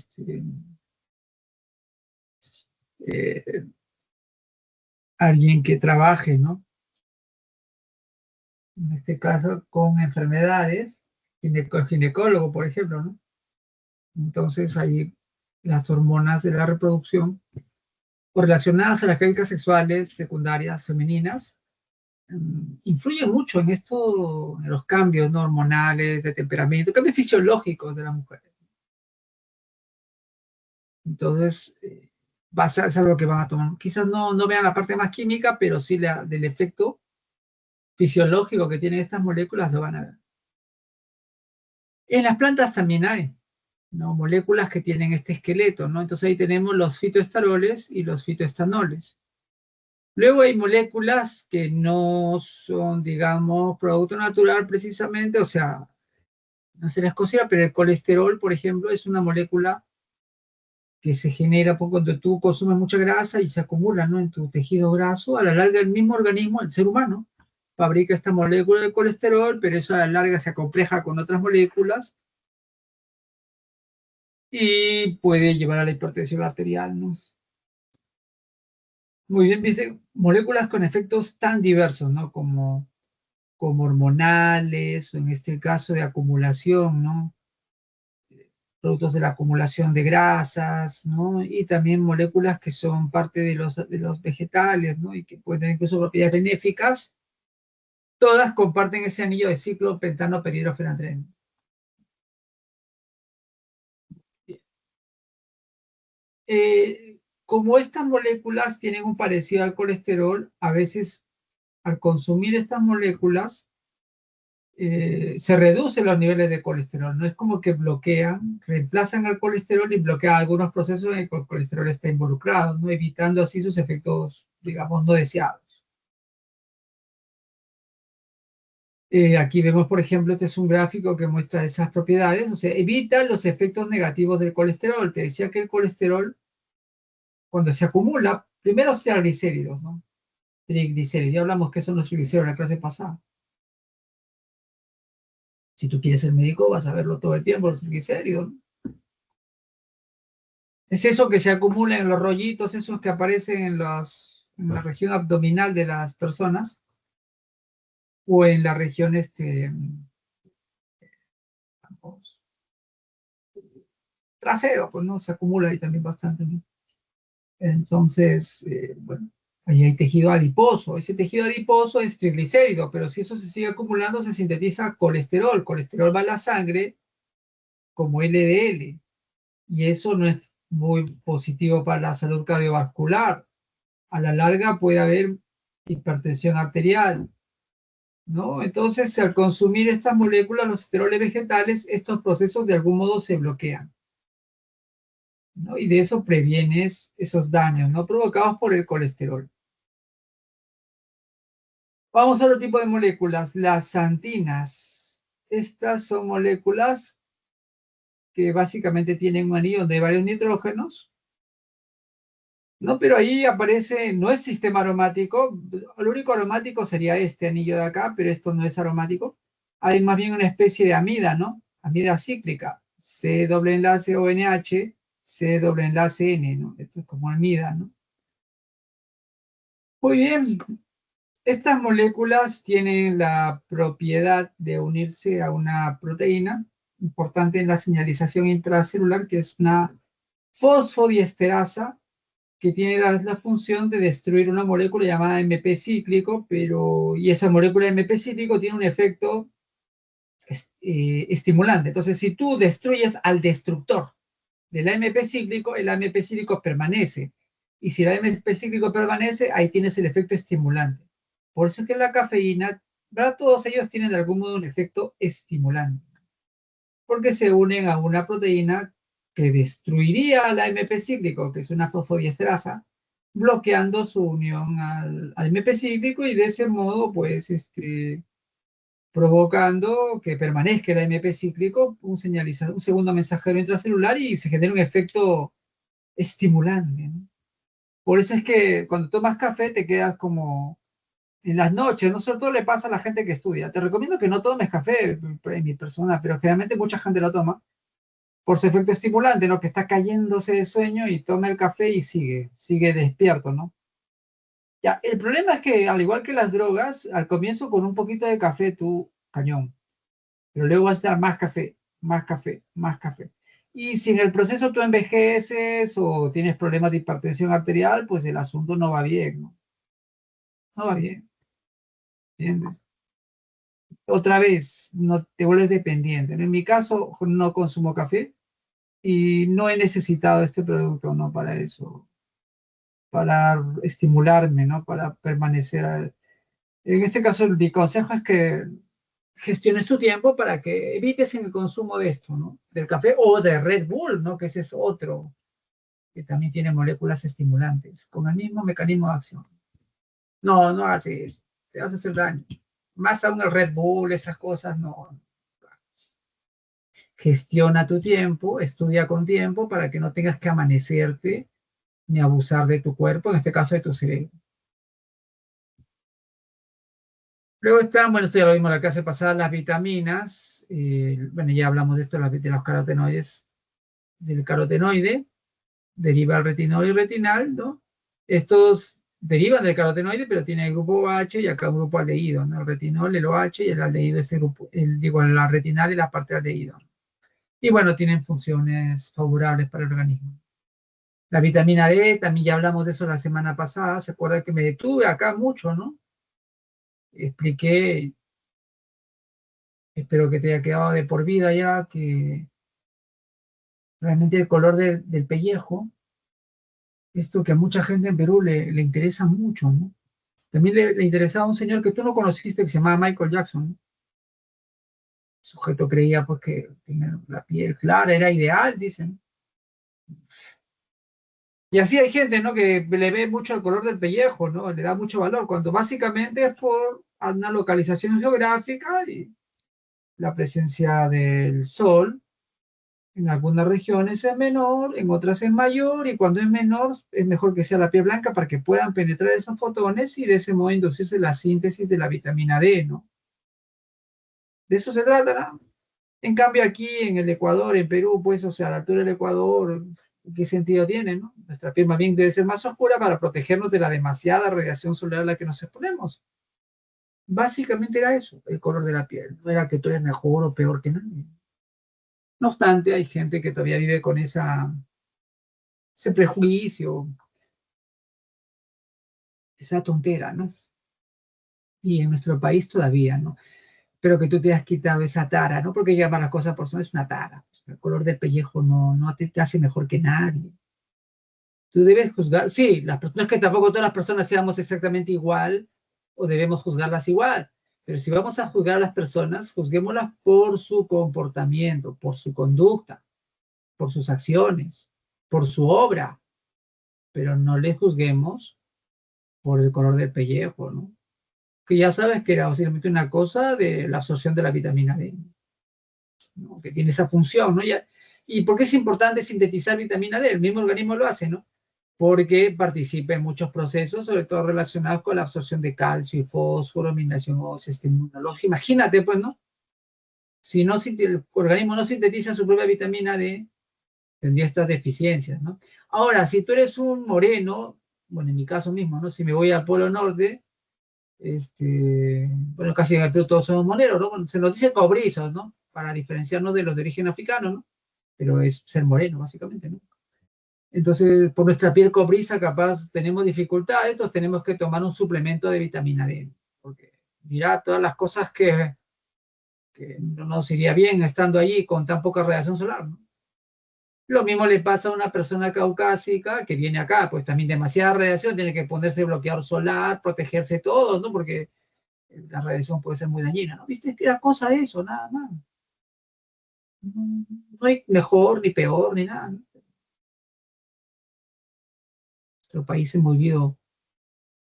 eh, alguien que trabaje, ¿no? En este caso, con enfermedades, ginecólogo, por ejemplo, ¿no? Entonces, ahí las hormonas de la reproducción o relacionadas a las químicas sexuales secundarias femeninas influyen mucho en esto, en los cambios, ¿no? Hormonales, de temperamento, cambios fisiológicos de la mujer. Entonces, va a ser, es algo que van a tomar. Quizás no vean la parte más química, pero sí del efecto fisiológico que tienen estas moléculas lo van a ver. En las plantas también hay, ¿no? Moléculas que tienen este esqueleto, ¿no? Entonces ahí tenemos los fitoesteroles y los fitoestanoles. Luego hay moléculas que no son, digamos, producto natural precisamente, o sea, no se les considera, pero el colesterol, por ejemplo, es una molécula que se genera cuando tú consumes mucha grasa y se acumula, ¿no? En tu tejido graso. A la larga, el mismo organismo, el ser humano, fabrica esta molécula de colesterol, pero eso a la larga se acompleja con otras moléculas y puede llevar a la hipertensión arterial, ¿no? Muy bien, viste, moléculas con efectos tan diversos, ¿no? Como hormonales, o en este caso de acumulación, ¿no? Productos de la acumulación de grasas, ¿no? Y también moléculas que son parte de los vegetales, ¿no? Y que pueden tener incluso propiedades benéficas. Todas comparten ese anillo de ciclo pentano perhidrofenatreno. Como estas moléculas tienen un parecido al colesterol, a veces al consumir estas moléculas se reducen los niveles de colesterol. No es como que bloquean, reemplazan al colesterol y bloquean algunos procesos en el que el colesterol está involucrado, ¿no? Evitando así sus efectos, digamos, no deseados. Aquí vemos, por ejemplo, este es un gráfico que muestra esas propiedades, o sea, evita los efectos negativos del colesterol. Te decía que el colesterol, cuando se acumula, primero sea triglicéridos, ¿no? Triglicéridos, ya hablamos que son los triglicéridos en la clase pasada. Si tú quieres ser médico, vas a verlo todo el tiempo, los triglicéridos. Es eso que se acumula en los rollitos, esos que aparecen en la región abdominal de las personas o en la región trasero, pues no, se acumula ahí también bastante, ¿no? Entonces, bueno, ahí hay tejido adiposo. Ese tejido adiposo es triglicérido, pero si eso se sigue acumulando, se sintetiza colesterol. Colesterol va a la sangre como LDL. Y eso no es muy positivo para la salud cardiovascular. A la larga puede haber hipertensión arterial, ¿no? Entonces, al consumir estas moléculas, los esteroles vegetales, estos procesos de algún modo se bloquean, ¿no? Y de eso previenes esos daños, ¿no? Provocados por el colesterol. Vamos a otro tipo de moléculas, las xantinas. Estas son moléculas que básicamente tienen un anillo de varios nitrógenos, ¿no? Pero ahí aparece, no es sistema aromático, lo único aromático sería este anillo de acá, pero esto no es aromático. Hay más bien una especie de amida, ¿no? Amida cíclica, C doble enlace ONH, C doble enlace N, ¿no? Esto es como amida, ¿no? Muy bien, estas moléculas tienen la propiedad de unirse a una proteína importante en la señalización intracelular, que es una fosfodiesterasa, que tiene la función de destruir una molécula llamada MP cíclico, y esa molécula MP cíclico tiene un efecto estimulante. Entonces, si tú destruyes al destructor del AMP cíclico, el AMP cíclico permanece. Y si el AMP cíclico permanece, ahí tienes el efecto estimulante. Por eso es que la cafeína, ¿verdad? Todos ellos tienen de algún modo un efecto estimulante, porque se unen a una proteína que destruiría al AMP cíclico, que es una fosfodiesterasa, bloqueando su unión al MP cíclico y de ese modo, pues, provocando que permanezca el MP cíclico, un segundo mensajero intracelular y se genera un efecto estimulante, ¿no? Por eso es que cuando tomas café te quedas como en las noches, ¿no? Sobre todo le pasa a la gente que estudia. Te recomiendo que no tomes café en mi persona, pero generalmente mucha gente lo toma por su efecto estimulante, ¿no? Que está cayéndose de sueño y toma el café y sigue despierto, ¿no? Ya, el problema es que, al igual que las drogas, al comienzo con un poquito de café tú, cañón, pero luego vas a dar más café, más café, más café. Y si en el proceso tú envejeces o tienes problemas de hipertensión arterial, pues el asunto no va bien, ¿no? No va bien, ¿entiendes? Otra vez, no te vuelves dependiente, ¿no? En mi caso, no consumo café y no he necesitado este producto, ¿no? Para eso. para estimularme, ¿no? Para permanecer. En este caso, mi consejo es que gestiones tu tiempo para que evites el consumo de esto, ¿no? Del café o de Red Bull, ¿no? Que ese es otro que también tiene moléculas estimulantes, con el mismo mecanismo de acción. No, no hagas eso, te vas a hacer daño. Más aún el Red Bull, esas cosas, no. Gestiona tu tiempo, estudia con tiempo para que no tengas que amanecerte ni abusar de tu cuerpo, en este caso de tu cerebro. Luego están, bueno, esto ya lo vimos la clase pasada, las vitaminas. Bueno, ya hablamos de esto, de los carotenoides, del carotenoide, deriva el retinol y retinal, ¿no? Estos derivan del carotenoide, pero tiene el grupo OH y acá un grupo aldehído, ¿no? El retinol, el OH y el aldehído, ese grupo, digo, la retinal y la parte aldehído. Y bueno, tienen funciones favorables para el organismo. La vitamina D, también ya hablamos de eso la semana pasada, se acuerda que me detuve acá mucho, ¿no? Expliqué, espero que te haya quedado de por vida ya, que realmente el color del pellejo, esto que a mucha gente en Perú le interesa mucho, ¿no? También le interesaba a un señor que tú no conociste que se llamaba Michael Jackson, ¿no? El sujeto creía pues que tenía la piel clara, era ideal, dicen. Y así hay gente, ¿no? Que le ve mucho el color del pellejo, ¿no? Le da mucho valor, cuando básicamente es por una localización geográfica y la presencia del sol. En algunas regiones es menor, en otras es mayor, y cuando es menor es mejor que sea la piel blanca para que puedan penetrar esos fotones y de ese modo inducirse la síntesis de la vitamina D, ¿no? De eso se trata, ¿no? En cambio aquí en el Ecuador, en Perú, pues, o sea, a la altura del Ecuador, ¿qué sentido tiene, no? Nuestra piel más bien debe ser más oscura para protegernos de la demasiada radiación solar a la que nos exponemos. Básicamente era eso, el color de la piel. No era que tú eres mejor o peor que nadie. No obstante, hay gente que todavía vive con ese prejuicio, esa tontera, ¿no? Y en nuestro país todavía, ¿no? Pero que tú te has quitado esa tara, ¿no? Porque llamar las cosas por son es una tara. El color del pellejo no te hace mejor que nadie. Tú debes juzgar, sí, las personas, que tampoco todas las personas seamos exactamente igual o debemos juzgarlas igual, pero si vamos a juzgar a las personas, juzguémoslas por su comportamiento, por su conducta, por sus acciones, por su obra, pero no les juzguemos por el color del pellejo, ¿no? Que ya sabes que era básicamente una cosa de la absorción de la vitamina D, ¿no? Que tiene esa función, ¿no? ¿Y por qué es importante sintetizar vitamina D? El mismo organismo lo hace, ¿no? Porque participa en muchos procesos, sobre todo relacionados con la absorción de calcio y fósforo, eliminación ósea, inmunológica. Imagínate, pues, ¿no? Si el organismo no sintetiza su propia vitamina D, tendría estas deficiencias, ¿no? Ahora, si tú eres un moreno, bueno, en mi caso mismo, ¿no? Si me voy al Polo Norte, bueno, casi en el Perú todos somos moneros, ¿no? Bueno, se nos dice cobrizos, ¿no? Para diferenciarnos de los de origen africano, ¿no? Pero es ser moreno, básicamente, ¿no? Entonces, por nuestra piel cobriza, capaz tenemos dificultades, entonces tenemos que tomar un suplemento de vitamina D. Porque mira todas las cosas que no nos iría bien estando allí con tan poca radiación solar, ¿no? Lo mismo le pasa a una persona caucásica que viene acá, pues también demasiada radiación, tiene que ponerse bloqueador solar, protegerse todo, ¿no? Porque la radiación puede ser muy dañina, ¿no? ¿Viste? Que era cosa de eso, nada más. No hay mejor, ni peor, ni nada, ¿no? Nuestro país hemos vivido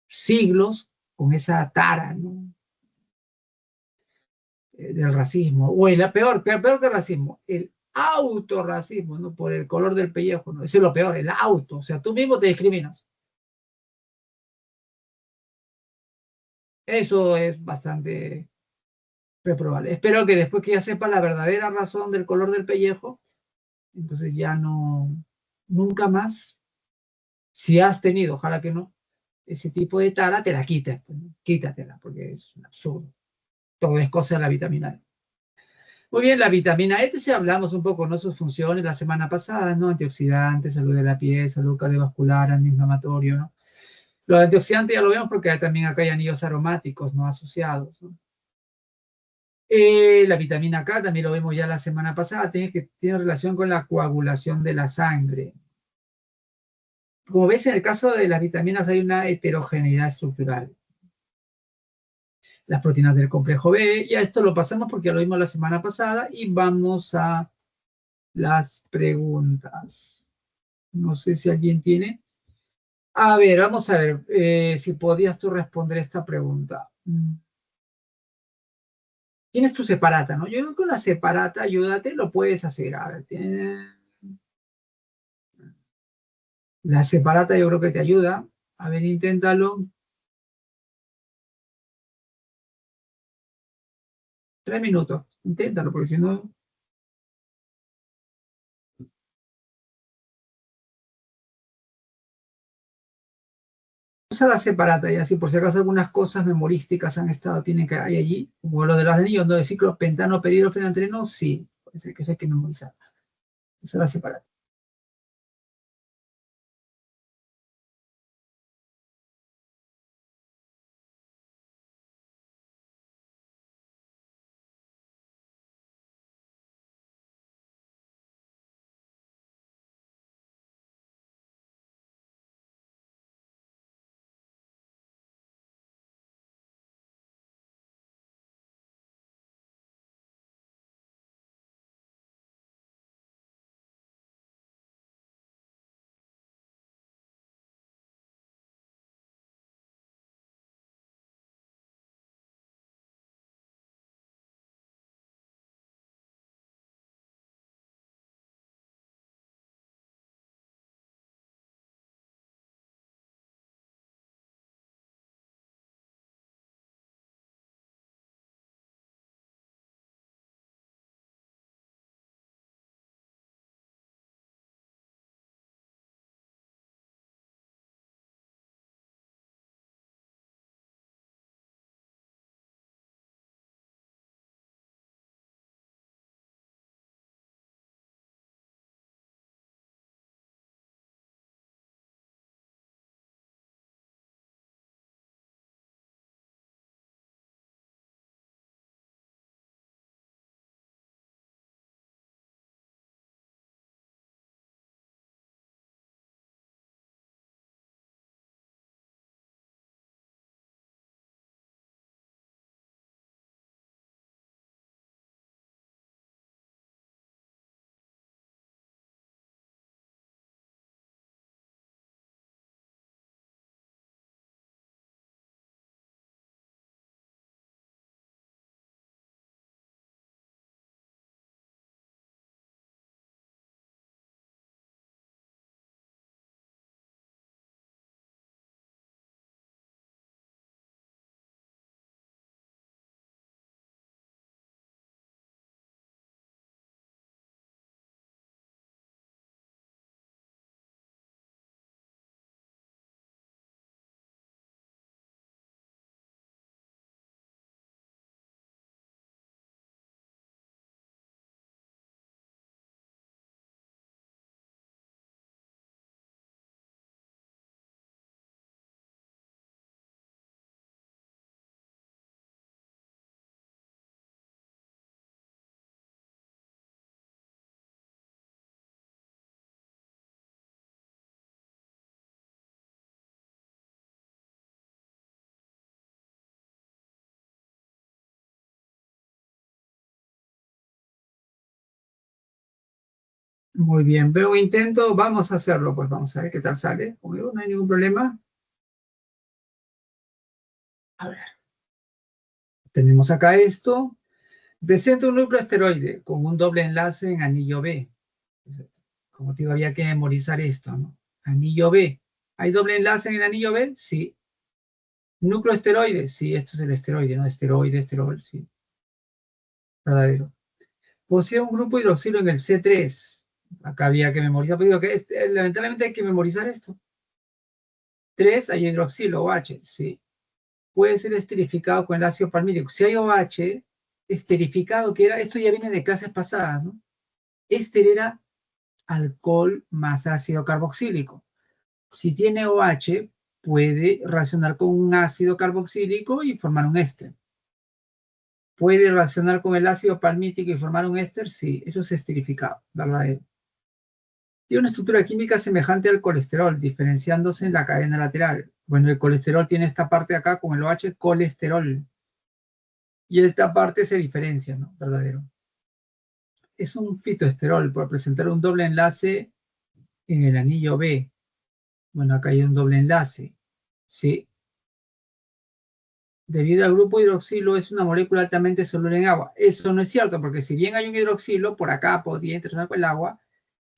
siglos con esa tara, ¿no? Del racismo, o peor que el racismo, el autorracismo, ¿no? Por el color del pellejo, ¿no? Eso es lo peor, el auto, o sea, tú mismo te discriminas. Eso es bastante reprobable. Espero que después que ya sepa la verdadera razón del color del pellejo, entonces ya no, nunca más, si has tenido, ojalá que no, ese tipo de tara, te la quites, pues, ¿no? Quítatela, porque es un absurdo. Todo es cosa de la vitamina D. Muy bien, la vitamina E, si hablamos un poco, ¿no? Sus funciones la semana pasada, ¿no? Antioxidante, salud de la piel, salud cardiovascular, antiinflamatorio, ¿no? Los antioxidantes ya lo vemos porque también acá hay anillos aromáticos, ¿no? Asociados, ¿no? La vitamina K también lo vimos ya la semana pasada, tiene relación con la coagulación de la sangre. Como ves, en el caso de las vitaminas hay una heterogeneidad estructural. Las proteínas del complejo B, ya esto lo pasamos porque ya lo vimos la semana pasada y vamos a las preguntas. No sé si alguien tiene. A ver, vamos a ver si podías tú responder esta pregunta. Tienes tu separata, ¿no? Yo creo que con la separata, ayúdate, lo puedes hacer. A ver, la separata yo creo que te ayuda. A ver, inténtalo. 3 minutos. Inténtalo, porque si no... Usa la separata y así, por si acaso algunas cosas memorísticas tienen que hay allí, como lo de los anillos, ¿no? De ciclo pentano, período, fenantreno, sí. Puede ser que eso hay que memorizar. Usa la separata. Muy bien, veo intento, vamos a hacerlo, pues vamos a ver qué tal sale. Como digo, no hay ningún problema. A ver, tenemos acá esto. Presenta un núcleo esteroide con un doble enlace en anillo B. Como te digo, había que memorizar esto, ¿no? Anillo B. ¿Hay doble enlace en el anillo B? Sí. ¿Núcleo esteroide? Sí, esto es el esteroide, ¿no? Esteroide, esteroide, sí. Verdadero. Posee un grupo hidroxilo en el C3. Acá había que memorizar, pero digo que lamentablemente hay que memorizar esto. 3, hay hidroxilo, OH, sí. Puede ser esterificado con el ácido palmítico. Si hay OH, esterificado, que era, esto ya viene de clases pasadas, ¿no? Éster era alcohol más ácido carboxílico. Si tiene OH, puede reaccionar con un ácido carboxílico y formar un éster. ¿Puede reaccionar con el ácido palmítico y formar un éster? Sí, eso es esterificado, verdadero. Tiene una estructura química semejante al colesterol, diferenciándose en la cadena lateral. Bueno, el colesterol tiene esta parte de acá con el OH, colesterol. Y esta parte se diferencia, ¿no? Verdadero. Es un fitoesterol por presentar un doble enlace en el anillo B. Bueno, acá hay un doble enlace. Sí. Debido al grupo hidroxilo, es una molécula altamente soluble en agua. Eso no es cierto, porque si bien hay un hidroxilo, por acá podría interaccionar con el agua,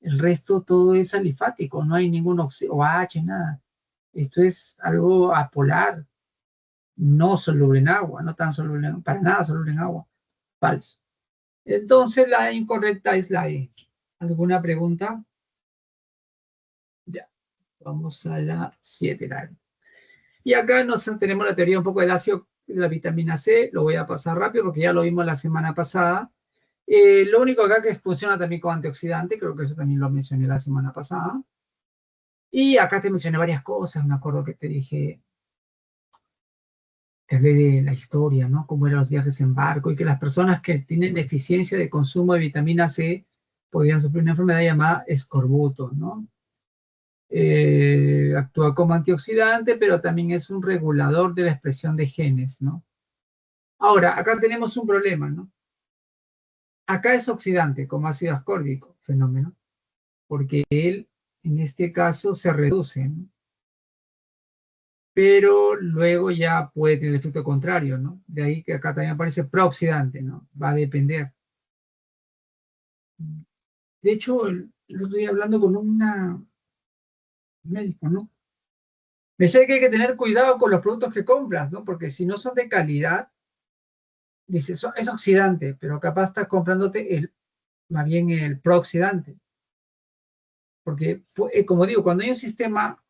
el resto todo es alifático, no hay ningún OH, nada. Esto es algo apolar, no soluble en agua, no tan soluble, para nada soluble en agua. Falso. Entonces la incorrecta es la E. ¿Alguna pregunta? Ya, vamos a la 7. Y acá tenemos la teoría un poco del ácido de la vitamina C. Lo voy a pasar rápido porque ya lo vimos la semana pasada. Lo único acá que funciona también como antioxidante, creo que eso también lo mencioné la semana pasada. Y acá te mencioné varias cosas, me acuerdo que te dije, te hablé de la historia, ¿no? Cómo eran los viajes en barco y que las personas que tienen deficiencia de consumo de vitamina C podían sufrir una enfermedad llamada escorbuto, ¿no? Actúa como antioxidante, pero también es un regulador de la expresión de genes, ¿no? Ahora, acá tenemos un problema, ¿no? Acá es oxidante, como ácido ascórbico, fenómeno, porque él, en este caso, se reduce, ¿no? Pero luego ya puede tener el efecto contrario, ¿no? De ahí que acá también aparece prooxidante, ¿no? Va a depender. De hecho, estoy hablando con un médico, ¿no? Me sé que hay que tener cuidado con los productos que compras, ¿no? Porque si no son de calidad, dice, es oxidante, pero capaz estás comprándote más bien el prooxidante. Porque, como digo, cuando hay un sistema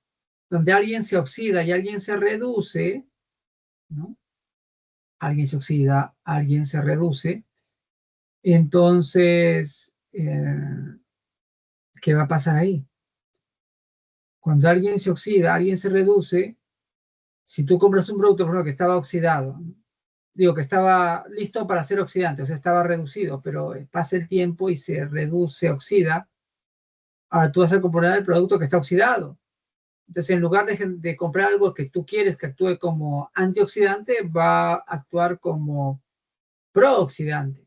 donde alguien se oxida y alguien se reduce, ¿no? Alguien se oxida, alguien se reduce, entonces, ¿qué va a pasar ahí? Cuando alguien se oxida, alguien se reduce, si tú compras un producto, por ejemplo, que estaba oxidado, digo que estaba listo para ser oxidante, o sea, estaba reducido, pero pasa el tiempo y se reduce, oxida, ahora tú vas a comprar el producto que está oxidado. Entonces, en lugar de comprar algo que tú quieres que actúe como antioxidante, va a actuar como prooxidante,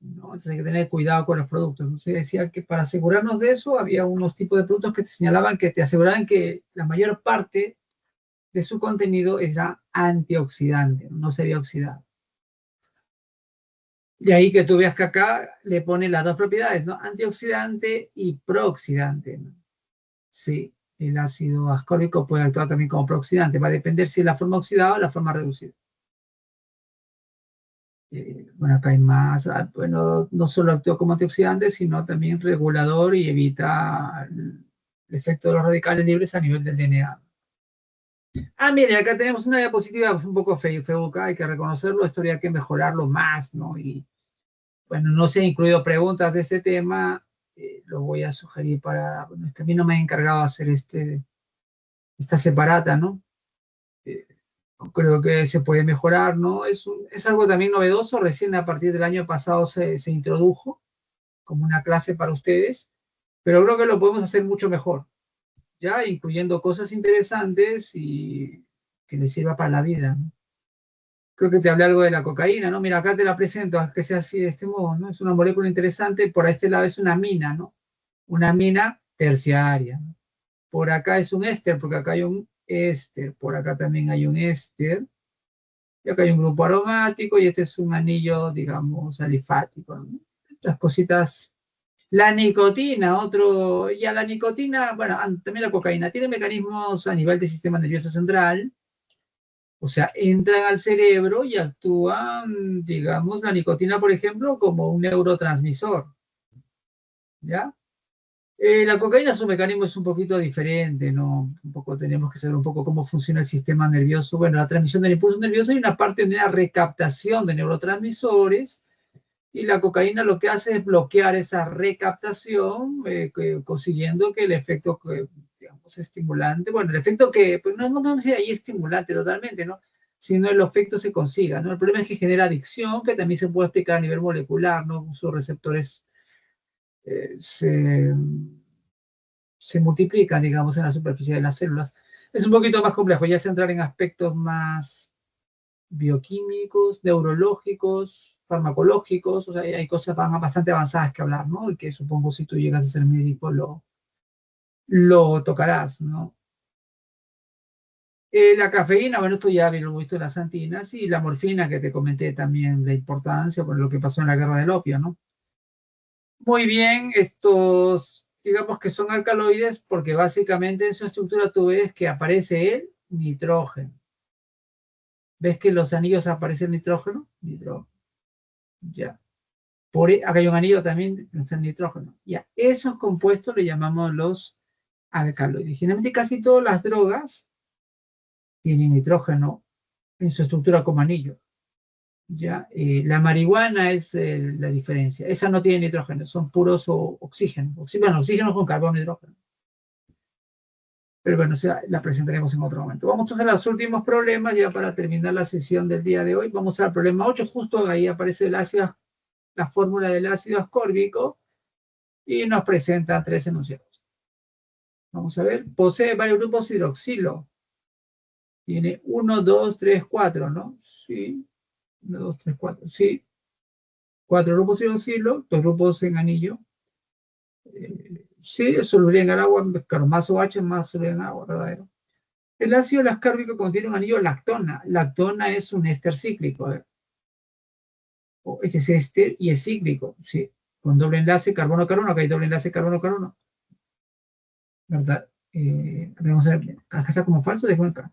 ¿no? Entonces hay que tener cuidado con los productos. Entonces decía que para asegurarnos de eso, había unos tipos de productos que te señalaban, que te aseguraban que la mayor parte de su contenido era antioxidante, no se había oxidado. De ahí que tú veas que acá le ponen las dos propiedades, ¿no? Antioxidante y prooxidante, ¿no? Sí, el ácido ascórbico puede actuar también como prooxidante, va a depender si es la forma oxidada o la forma reducida. Bueno, acá hay más, bueno, no solo actúa como antioxidante, sino también regulador y evita el efecto de los radicales libres a nivel del DNA. Ah, mire, acá tenemos una diapositiva un poco feuca, hay que reconocerlo, esto habría que mejorarlo más, ¿no? Y bueno, no se han incluido preguntas de este tema, lo voy a sugerir para, bueno, es que a mí no me han encargado de hacer esta separata, ¿no? Eh, Creo que se puede mejorar, ¿no? Es algo también novedoso, recién a partir del año pasado se introdujo como una clase para ustedes, pero creo que lo podemos hacer mucho mejor, ya incluyendo cosas interesantes y que les sirva para la vida, ¿no? Creo que te hablé algo de la cocaína, ¿no? Mira, acá te la presento, que sea así de este modo, ¿no? Es una molécula interesante, por este lado es una mina, ¿no? Una mina terciaria, ¿no? Por acá es un éster, porque acá hay un éster, por acá también hay un éster, y acá hay un grupo aromático, y este es un anillo, digamos, alifático, ¿no? Las cositas. La nicotina, ya la nicotina, bueno, también la cocaína, tiene mecanismos a nivel del sistema nervioso central, o sea, entran al cerebro y actúan, digamos, la nicotina, por ejemplo, como un neurotransmisor, ¿ya? La cocaína, su mecanismo es un poquito diferente, ¿no? Un poco tenemos que saber un poco cómo funciona el sistema nervioso. Bueno, la transmisión del impulso nervioso hay una parte de la recaptación de neurotransmisores, y la cocaína lo que hace es bloquear esa recaptación, consiguiendo que el efecto, digamos, estimulante, bueno, el efecto que, pues no sé ahí estimulante totalmente, ¿no? Sino el efecto se consiga, ¿no? El problema es que genera adicción, que también se puede explicar a nivel molecular, ¿no? Sus receptores se se multiplican, digamos, en la superficie de las células. Es un poquito más complejo, ya se entrar en aspectos más bioquímicos, neurológicos, farmacológicos, o sea, hay cosas bastante avanzadas que hablar, ¿no? Y que supongo si tú llegas a ser médico lo tocarás, ¿no? La cafeína, bueno, esto ya lo he visto en las antinas, y la morfina, que te comenté también la importancia por lo que pasó en la guerra del opio, ¿no? Muy bien, estos, digamos que son alcaloides porque básicamente en su estructura tú ves que aparece el nitrógeno. ¿Ves que en los anillos aparece el nitrógeno? Nitrógeno. Ya. Acá hay un anillo también, está el nitrógeno. Ya. Esos compuestos le llamamos los alcaloides. Generalmente casi todas las drogas tienen nitrógeno en su estructura como anillo. Ya. La marihuana es la diferencia. Esa no tiene nitrógeno, son puros oxígeno. Bueno, oxígeno con carbono y hidrógeno. Pero bueno, o sea, la presentaremos en otro momento. Vamos a hacer los últimos problemas ya para terminar la sesión del día de hoy. Vamos al problema 8, justo ahí aparece la fórmula del ácido ascórbico y nos presenta 3 enunciados. Vamos a ver, posee varios grupos hidroxilo. Tiene 1, 2, 3, 4, ¿no? Sí. 1, 2, 3, 4, sí. 4 grupos hidroxilo, 2 grupos en anillo. Sí, soluble en el agua, claro, más OH más soluble en agua, verdadero. El ácido ascórbico contiene un anillo lactona. Lactona es un éster cíclico. Este es éster y es cíclico, sí. Con doble enlace carbono-carbono, acá hay doble enlace carbono-carbono. ¿Verdad? Vamos a ver, acá está como falso, dejo acá.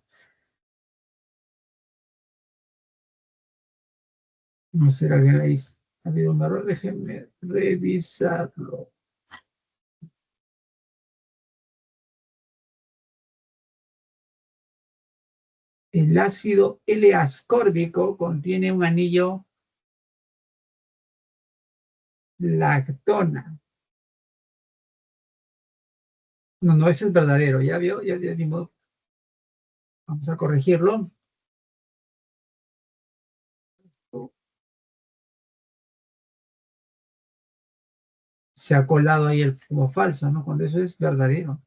No será que ha habido un error, déjenme revisarlo. El ácido L-ascórbico contiene un anillo lactona. No, no, ese es verdadero, ¿ya vio? Ya vimos. Vamos a corregirlo. Se ha colado ahí el como falso, ¿no? Cuando eso es verdadero.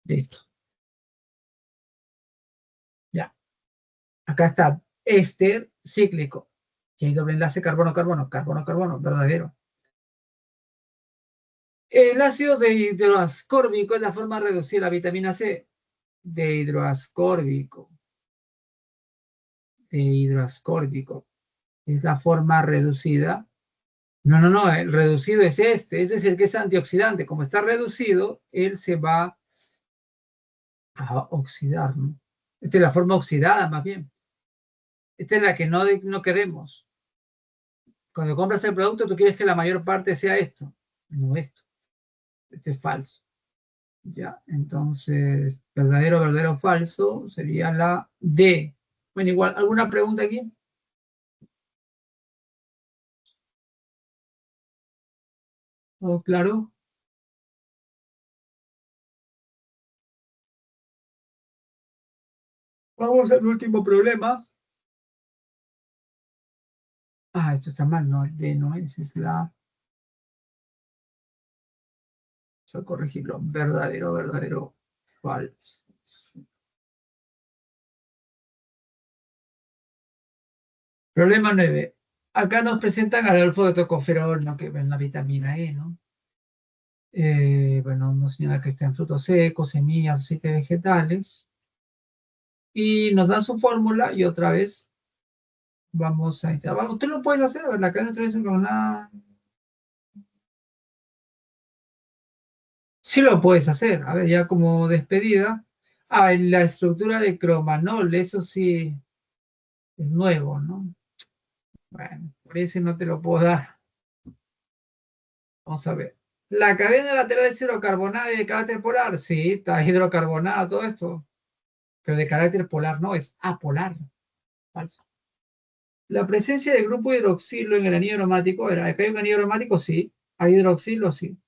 Listo. Ya. Acá está éster cíclico. Y hay doble enlace carbono-carbono, carbono-carbono, verdadero. El ácido de hidroascórbico es la forma reducida de la vitamina C. De hidroascórbico. De hidroascórbico. Es la forma reducida. No, el reducido es este. Es decir, que es antioxidante. Como está reducido, él se va a oxidar, ¿no? Esta es la forma oxidada, más bien. Esta es la que no queremos. Cuando compras el producto, tú quieres que la mayor parte sea esto, no esto. Esto es falso. Ya, entonces, verdadero, falso sería la D. Bueno, igual, ¿alguna pregunta aquí? ¿Todo claro? Vamos al último problema. Ah, esto está mal, no, el D no es la... Vamos a corregirlo. Verdadero, falso. Problema 9. Acá nos presentan al alfa de tocoferol, ¿no? Que ven la vitamina E, ¿no? Bueno, nos señala que está en frutos secos, semillas, aceites vegetales. Y nos da su fórmula y otra vez vamos a intentar. Vamos, tú lo puedes hacer, a ver, la cadena de transición con nada. Sí lo puedes hacer, a ver, ya como despedida. Ah, en la estructura de cromanol, eso sí es nuevo, ¿no? Bueno, por ese no te lo puedo dar. Vamos a ver. La cadena lateral es hidrocarbonada y de carácter polar. Sí, está hidrocarbonada, todo esto. Pero de carácter polar no, es apolar. Falso. La presencia del grupo hidroxilo en el anillo aromático, ¿acá hay un anillo aromático? Sí. ¿Hay hidroxilo? Sí.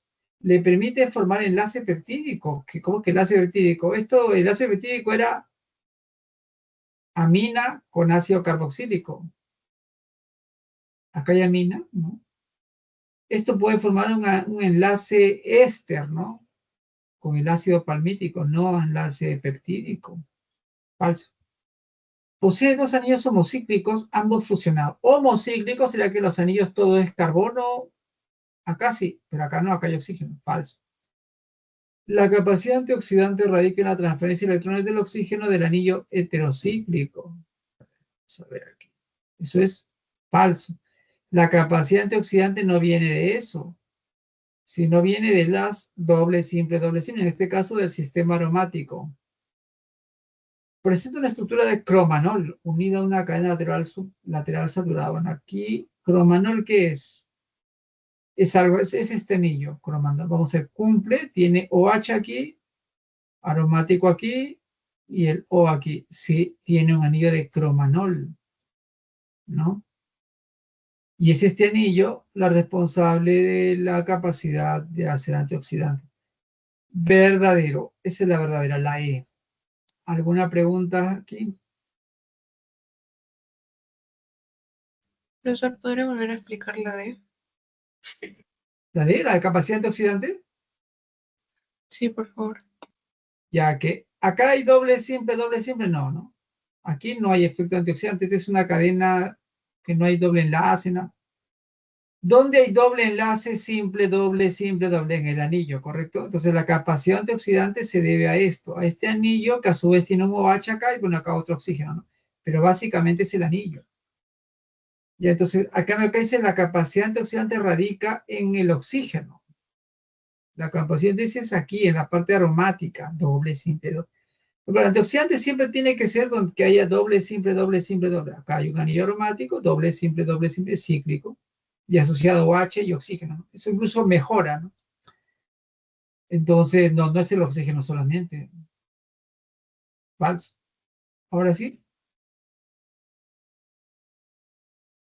le permite formar enlace peptídico. ¿Cómo que enlace peptídico? El enlace peptídico era amina con ácido carboxílico. Acá hay amina, ¿no? Esto puede formar un enlace éster, ¿no? Con el ácido palmítico, no enlace peptídico. Falso. Posee dos anillos homocíclicos, ambos fusionados. Homocíclicos será que los anillos todo es carbono. Acá sí, pero acá no, acá hay oxígeno. Falso. La capacidad antioxidante radica en la transferencia de electrones del oxígeno del anillo heterocíclico. Vamos a ver aquí. Eso es falso. La capacidad antioxidante no viene de eso, sino viene de las doble simple, en este caso del sistema aromático. Presenta una estructura de cromanol unida a una cadena lateral saturada. Bueno, aquí, cromanol, ¿qué es? Es algo, es este anillo, cromanol. Vamos a ver, cumple, tiene OH aquí, aromático aquí, y el O aquí. Sí, tiene un anillo de cromanol, ¿no? Y es este anillo la responsable de la capacidad de hacer antioxidante. Verdadero, esa es la verdadera, la E. ¿Alguna pregunta aquí? Profesor, ¿podría volver a explicar la D? ¿La D, la de capacidad antioxidante? Sí, por favor. Ya que acá hay doble simple, no, ¿no? Aquí no hay efecto antioxidante, esta es una cadena que no hay doble enlace, ¿no? ¿Dónde hay doble enlace simple, doble? En el anillo, ¿correcto? Entonces la capacidad antioxidante se debe a esto, a este anillo que a su vez tiene un OH acá y bueno, acá otro oxígeno, ¿no? Pero básicamente es el anillo. Ya, entonces acá dice la capacidad antioxidante radica en el oxígeno. La capacidad es aquí, en la parte aromática, doble simple, doble. Pero el antioxidante siempre tiene que ser donde que haya doble simple. Acá hay un anillo aromático, doble simple, cíclico, y asociado OH y oxígeno, ¿no? Eso incluso mejora, ¿no? Entonces, no es el oxígeno solamente. Falso. Ahora sí.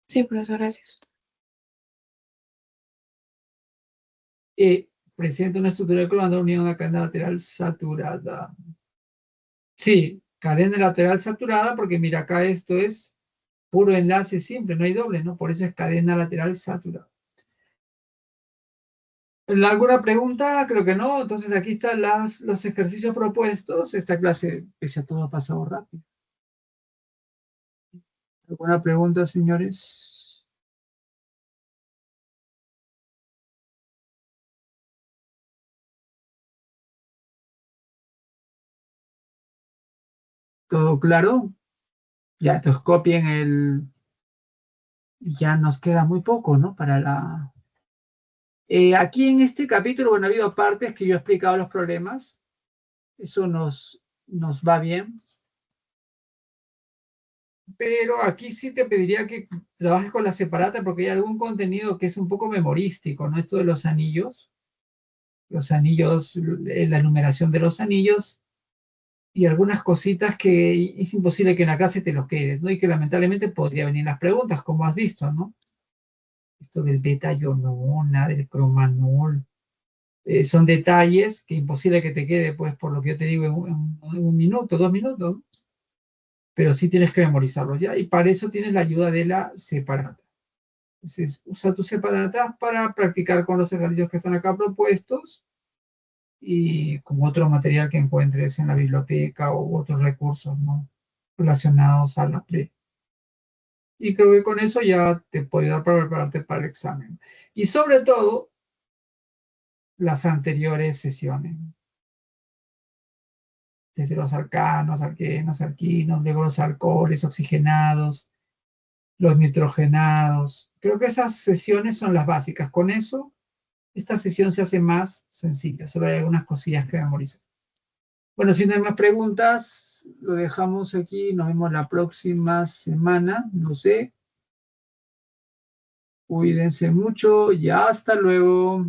Sí, profesor, gracias. Presenta una estructura de cromanol unida a una cadena lateral saturada. Sí, cadena lateral saturada, porque mira, acá esto es puro enlace simple, no hay doble, ¿no? Por eso es cadena lateral saturada. ¿Alguna pregunta? Creo que no. Entonces aquí están los ejercicios propuestos. Esta clase, pese a todo, ha pasado rápido. ¿Alguna pregunta, señores? ¿Todo claro? Ya, entonces copien el... Ya nos queda muy poco, ¿no? Para la... aquí en este capítulo, bueno, ha habido partes que yo he explicado los problemas. Eso nos va bien. Pero aquí sí te pediría que trabajes con la separata porque hay algún contenido que es un poco memorístico, ¿no? Esto de los anillos, la numeración de los anillos y algunas cositas que es imposible que en la clase te los quedes, ¿no? Y que lamentablemente podría venir las preguntas, como has visto, ¿no? Esto del beta-ionona, del cromanol, son detalles que imposible que te quede, pues, por lo que yo te digo, en un minuto, 2 minutos, ¿no? Pero sí tienes que memorizarlos ya, y para eso tienes la ayuda de la separata. Entonces, usa tu separata para practicar con los ejercicios que están acá propuestos y con otro material que encuentres en la biblioteca u otros recursos, ¿no? Relacionados a la PRE. Y creo que con eso ya te puede dar para prepararte para el examen. Y sobre todo, las anteriores sesiones. Desde los alcanos, alquenos, alquinos, luego los alcoholes oxigenados, los nitrogenados. Creo que esas sesiones son las básicas. Con eso, esta sesión se hace más sencilla. Solo hay algunas cosillas que memorizar. Bueno, si no hay más preguntas, lo dejamos aquí. Nos vemos la próxima semana. No sé. Cuídense mucho y hasta luego.